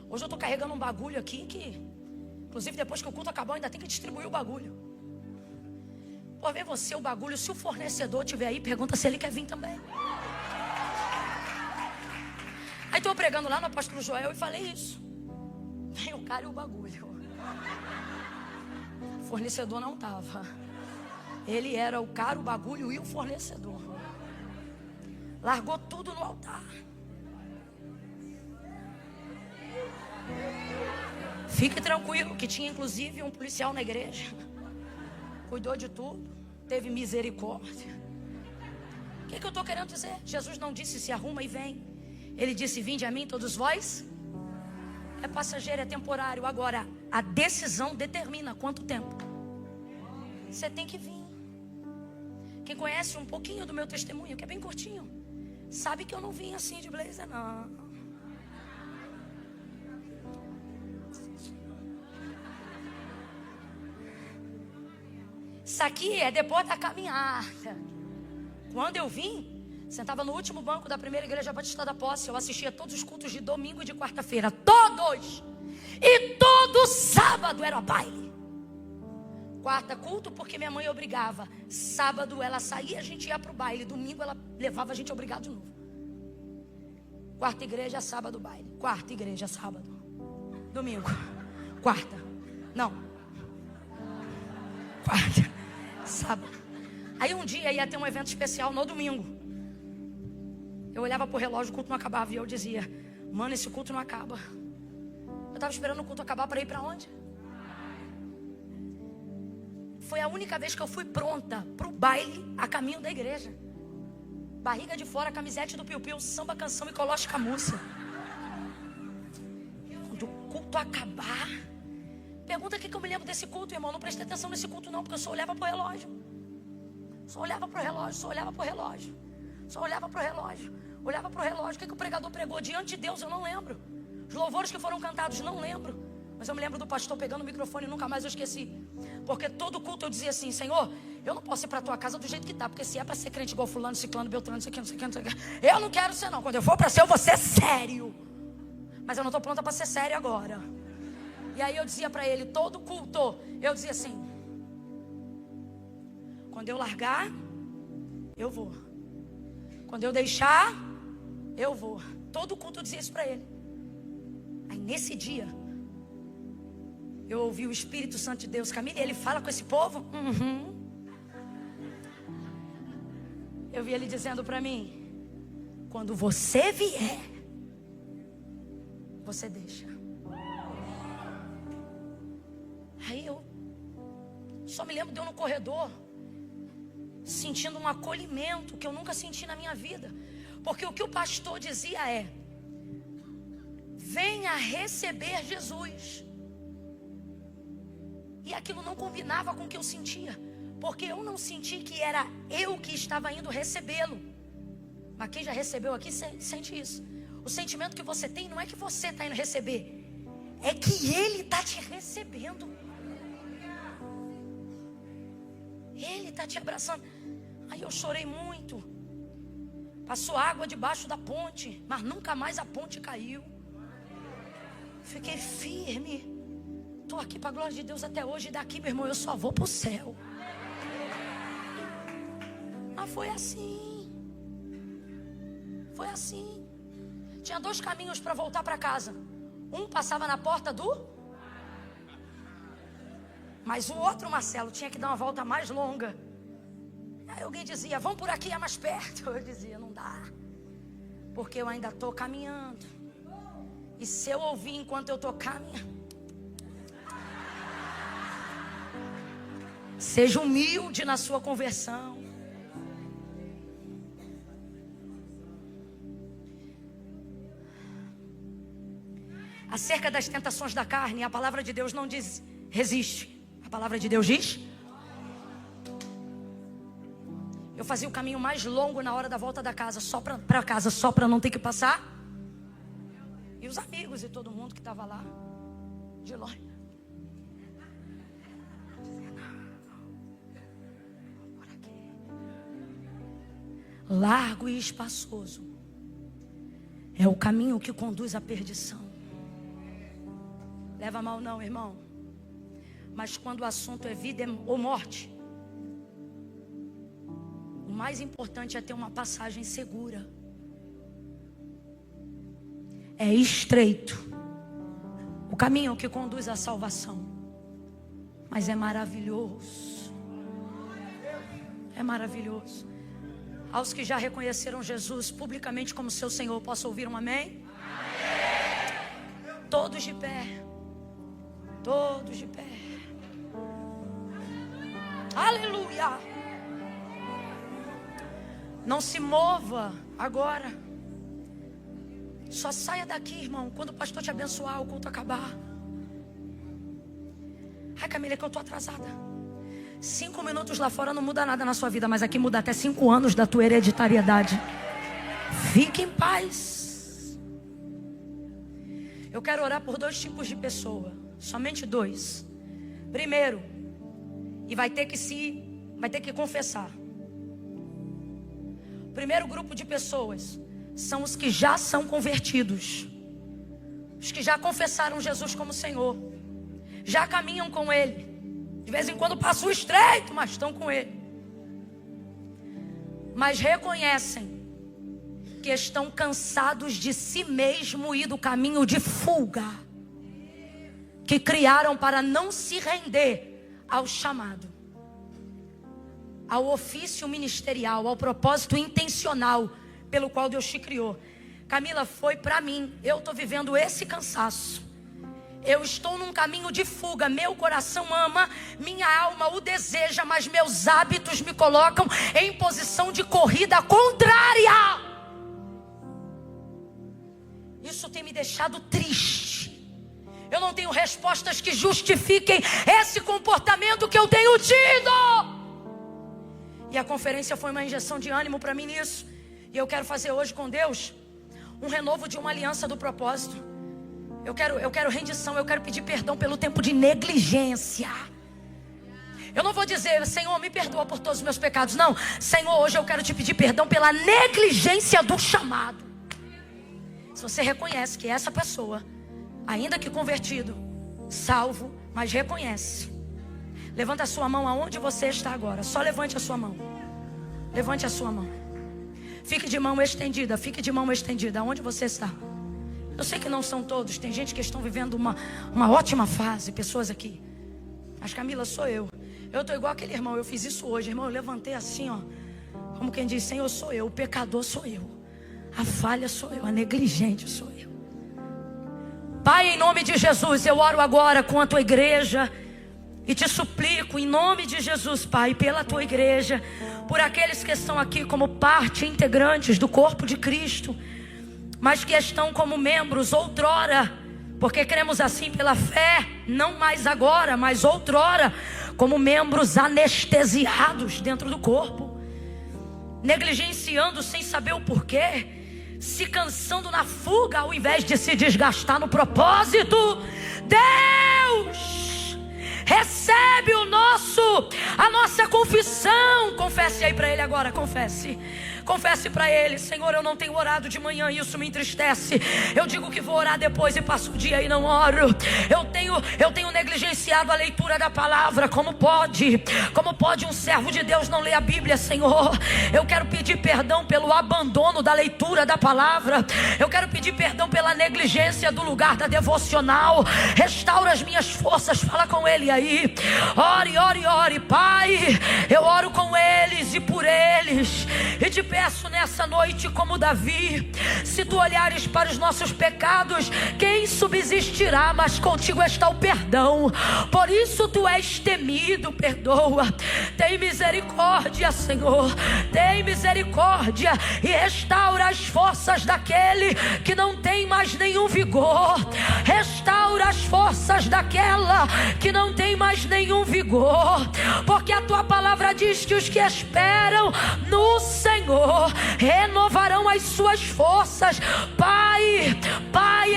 hoje eu estou carregando um bagulho aqui que Inclusive, depois que o culto acabou, ainda tem que distribuir o bagulho. Por ver você, o bagulho, se o fornecedor estiver aí, pergunta se ele quer vir também. Aí estou pregando lá no apóstolo Joel e falei isso. Vem o cara e o bagulho. O fornecedor não estava. Ele era o cara, o bagulho e o fornecedor. Largou tudo no altar. Fique tranquilo que tinha inclusive um policial na igreja. Cuidou de tudo. Teve misericórdia. O que eu estou querendo dizer? Jesus não disse se arruma e vem. Ele disse: vinde a mim todos vós. É passageiro, é temporário. Agora, a decisão determina quanto tempo. Você tem que vir. Quem conhece um pouquinho do meu testemunho, que é bem curtinho, sabe que eu não vim assim de blazer, não. Isso aqui é depois da caminhada. Quando eu vim, sentava no último banco da primeira igreja batista da Posse. Eu assistia todos os cultos de domingo e de quarta-feira. Todos! E todo sábado era baile. Quarta culto porque minha mãe obrigava. Sábado ela saía, a gente ia para o baile. Domingo ela levava a gente obrigado de novo. Quarta igreja, sábado baile. Quarta igreja, sábado. Domingo. Quarta. Não. Quarta. Sábado. Aí um dia ia ter um evento especial no domingo. Eu olhava pro relógio, o culto não acabava. E eu dizia: mano, esse culto não acaba. Eu estava esperando o culto acabar para ir para onde? Foi a única vez que eu fui pronta pro baile a caminho da igreja. Barriga de fora, camisete do piu-piu, samba, canção e coloche camurça. Quando o culto acabar, pergunta o que eu me lembro desse culto, irmão. Não prestei atenção nesse culto não, porque eu só olhava pro relógio. Só olhava pro relógio, só olhava pro relógio. Só olhava pro relógio. Olhava pro relógio. O que o pregador pregou diante de Deus, eu não lembro. Os louvores que foram cantados, não lembro. Mas eu me lembro do pastor pegando o microfone e nunca mais eu esqueci. Porque todo culto eu dizia assim: Senhor, eu não posso ir para tua casa do jeito que tá. Porque se é para ser crente igual fulano, ciclano, beltrano, não sei o que, não sei o que, não sei o que, eu não quero ser não. Quando eu for para ser, eu vou ser sério. Mas eu não estou pronta para ser sério agora. E aí eu dizia para ele, todo culto, eu dizia assim: quando eu largar, eu vou. Quando eu deixar, eu vou. Todo culto eu dizia isso para ele. Aí nesse dia, eu ouvi o Espírito Santo de Deus: Camila, ele fala com esse povo? Eu vi ele dizendo para mim: quando você vier, você deixa. Aí eu só me lembro de eu no corredor, sentindo um acolhimento que eu nunca senti na minha vida. Porque o que o pastor dizia é: venha receber Jesus. E aquilo não combinava com o que eu sentia, porque eu não senti que era eu que estava indo recebê-lo. Mas quem já recebeu aqui sente isso. O sentimento que você tem não é que você está indo receber, é que Ele está te recebendo. Ele está te abraçando. Aí eu chorei muito. Passou água debaixo da ponte, mas nunca mais a ponte caiu. Fiquei firme. Estou aqui para a glória de Deus até hoje. E daqui, meu irmão, eu só vou para o céu. Mas foi assim. Foi assim. Tinha 2 caminhos para voltar para casa. Um passava na porta do... Mas o outro, Marcelo, tinha que dar uma volta mais longa. Aí alguém dizia: vamos por aqui, é mais perto. Eu dizia: não dá, porque eu ainda estou caminhando. E se eu ouvir enquanto eu estou caminhando, seja humilde na sua conversão. Acerca das tentações da carne, a palavra de Deus não diz resiste. A palavra de Deus diz: eu fazia o caminho mais longo na hora da volta da casa, só para casa, só para não ter que passar. E os amigos e todo mundo que estava lá, de longe. Largo e espaçoso é o caminho que conduz à perdição. Leva mal não, irmão. Mas quando o assunto é vida ou morte, o mais importante é ter uma passagem segura. É estreito o caminho que conduz à salvação, mas é maravilhoso. É maravilhoso. Aos que já reconheceram Jesus publicamente como seu Senhor, posso ouvir um amém? Amém. Todos de pé. Todos de pé. Aleluia. Não se mova agora. Só saia daqui, irmão, quando o pastor te abençoar, o culto acabar. Ai, Camila, é que eu estou atrasada. 5 minutos lá fora não muda nada na sua vida, mas aqui muda até 5 anos da tua hereditariedade. Fique em paz. Eu quero orar por 2 tipos de pessoa. Somente 2. Primeiro, e vai ter que confessar. O primeiro grupo de pessoas são os que já são convertidos, os que já confessaram Jesus como Senhor, já caminham com Ele. De vez em quando passam o estreito, mas estão com Ele. Mas reconhecem que estão cansados de si mesmo e do caminho de fuga que criaram para não se render ao chamado, ao ofício ministerial, ao propósito intencional pelo qual Deus te criou. Camila, foi para mim. Eu estou vivendo esse cansaço. Eu estou num caminho de fuga. Meu coração ama, minha alma o deseja, mas meus hábitos me colocam em posição de corrida contrária. Isso tem me deixado triste. Eu não tenho respostas que justifiquem esse comportamento que eu tenho tido. E a conferência foi uma injeção de ânimo para mim nisso. E eu quero fazer hoje com Deus um renovo de uma aliança do propósito. Eu quero rendição, eu quero pedir perdão pelo tempo de negligência. Eu não vou dizer, Senhor, me perdoa por todos os meus pecados. Não, Senhor, hoje eu quero te pedir perdão pela negligência do chamado. Se você reconhece que essa pessoa, ainda que convertido, salvo, mas reconhece, levanta a sua mão aonde você está agora. Só levante a sua mão. Levante a sua mão. Fique de mão estendida. Fique de mão estendida. Aonde você está? Eu sei que não são todos. Tem gente que estão vivendo uma ótima fase. Pessoas aqui. Mas Camila, sou eu. Eu estou igual aquele irmão. Eu fiz isso hoje, irmão. Eu levantei assim, ó. Como quem diz, Senhor, sou eu. O pecador sou eu. A falha sou eu. A negligente sou eu. Pai, em nome de Jesus, eu oro agora com a tua igreja. E te suplico em nome de Jesus, Pai, pela tua igreja, por aqueles que estão aqui como parte integrantes do corpo de Cristo, mas que estão como membros outrora, porque cremos assim pela fé, não mais agora, mas outrora, como membros anestesiados dentro do corpo, negligenciando sem saber o porquê, se cansando na fuga ao invés de se desgastar no propósito. Deus, recebe a nossa confissão. Confesse aí para Ele agora, confesse. Confesse para Ele: Senhor, eu não tenho orado de manhã e isso me entristece. Eu digo que vou orar depois e passo o dia e não oro. Eu tenho negligenciado a leitura da palavra. Como pode um servo de Deus não ler a Bíblia, Senhor? Eu quero pedir perdão pelo abandono da leitura da palavra. Eu quero pedir perdão pela negligência do lugar da devocional. Restaura as minhas forças. Fala com Ele aí. Ore, ore, ore. Pai, eu oro com eles e por eles. E te peço nessa noite, como Davi, se tu olhares para os nossos pecados, quem subsistirá? Mas contigo está o perdão. Por isso tu és temido. Perdoa. Tem misericórdia, Senhor. Tem misericórdia e restaura as forças daquele que não tem mais nenhum vigor. Restaura as forças daquela que não tem mais nenhum vigor, porque a tua palavra diz que os que esperam no Senhor renovarão as suas forças. Pai,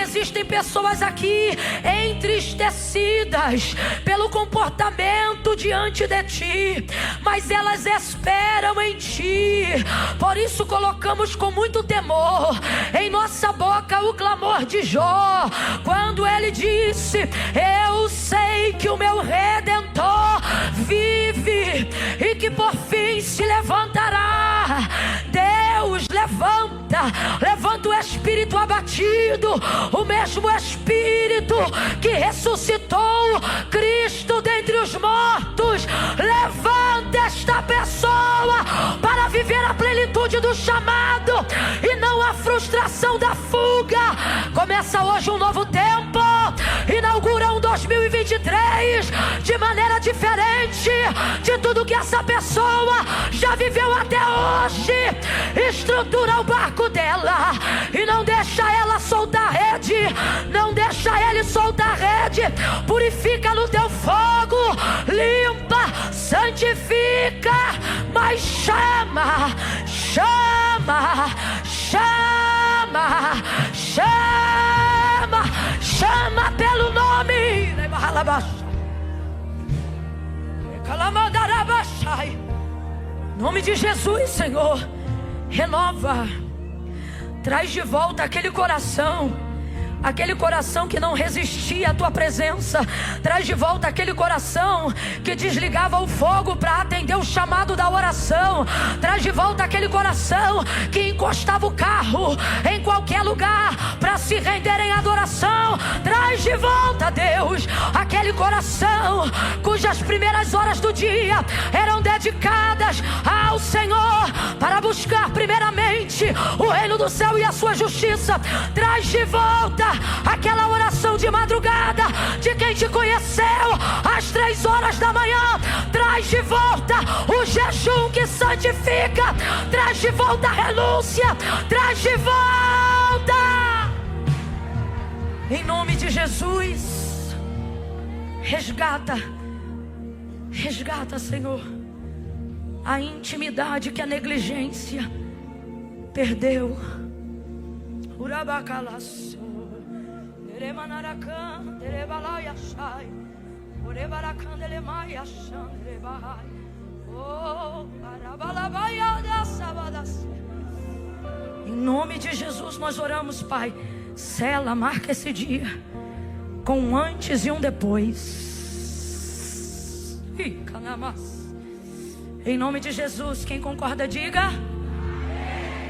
existem pessoas aqui entristecidas pelo comportamento diante de ti, mas elas esperam em ti. Por isso colocamos com muito temor em nossa boca o clamor de Jó, quando ele disse: eu sei que o meu Redentor levanta. Levanta o espírito abatido, o mesmo espírito que ressuscitou Cristo dentre os mortos. Levanta esta pessoa para viver a plenitude do chamado e não a frustração da fuga. Começa hoje um novo tempo, inaugura um 2023 de maneira diferente de tudo que essa pessoa já viveu até hoje. Estrutura o barco dela e não deixa ela soltar a rede, não deixa ele soltar a rede. Purifica no teu fogo, limpa, santifica, mas chama, chama, chama, chama, chama pelo nome. Em nome de Jesus, Senhor, renova, traz de volta aquele coração que não resistia à tua presença. Traz de volta aquele coração que desligava o fogo para atender o chamado da oração. Traz de volta aquele coração que encostava o carro em qualquer lugar para se render em adoração. Traz de volta, Deus, aquele coração cujas primeiras horas do dia eram dedicadas ao Senhor para buscar primeiramente o reino do céu e a sua justiça. Traz de volta aquela oração de madrugada de quem te conheceu às 3 horas da manhã. Traz de volta o jejum que santifica. Traz de volta a renúncia. Traz de volta, em nome de Jesus. Resgata, Senhor, a intimidade que a negligência perdeu. Urabacalaço. Em nome de Jesus nós oramos, Pai. Sela, marca esse dia com um antes e um depois. Em nome de Jesus, quem concorda diga.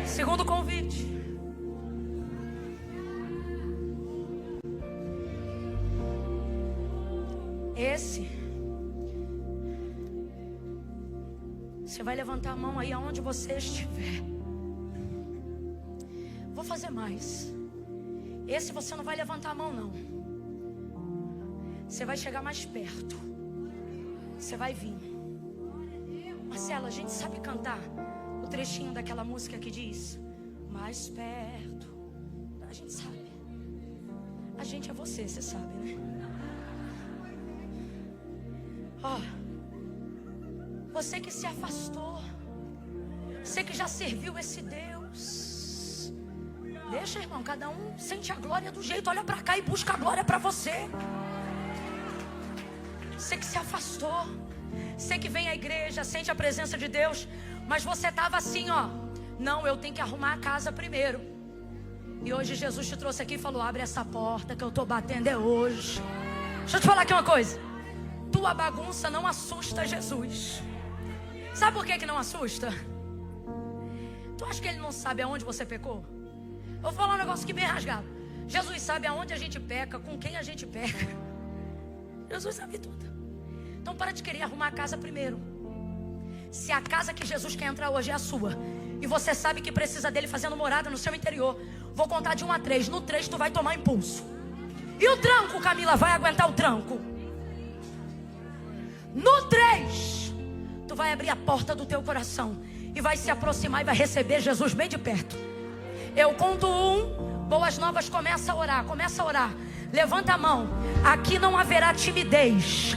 Segundo convite. Você vai levantar a mão aí aonde você estiver. Vou fazer mais. Esse você não vai levantar a mão, não. Você vai chegar mais perto. Você vai vir. Marcela, a gente sabe cantar o trechinho daquela música que diz mais perto. A gente sabe. A gente é você sabe, né? Ó, você que se afastou, você que já serviu esse Deus, deixa, irmão, cada um sente a glória do jeito. Olha pra cá e busca a glória pra você. Você que se afastou, você que vem à igreja, sente a presença de Deus, mas você estava assim, ó, não, eu tenho que arrumar a casa primeiro. E hoje Jesus te trouxe aqui e falou, abre essa porta que eu tô batendo é hoje. Deixa eu te falar aqui uma coisa. Tua bagunça não assusta Jesus. Sabe por que não assusta? Tu acha que ele não sabe aonde você pecou? Eu vou falar um negócio aqui bem rasgado. Jesus sabe aonde a gente peca, com quem a gente peca. Jesus sabe tudo. Então para de querer arrumar a casa primeiro. Se a casa que Jesus quer entrar hoje é a sua, e você sabe que precisa dele fazendo morada no seu interior, vou contar de 1 a 3. No 3 tu vai tomar impulso. E o tranco, Camila, vai aguentar o tranco. No 3, tu vai abrir a porta do teu coração e vai se aproximar e vai receber Jesus bem de perto. Eu conto 1, Boas Novas começa a orar, Levanta a mão. Aqui não haverá timidez.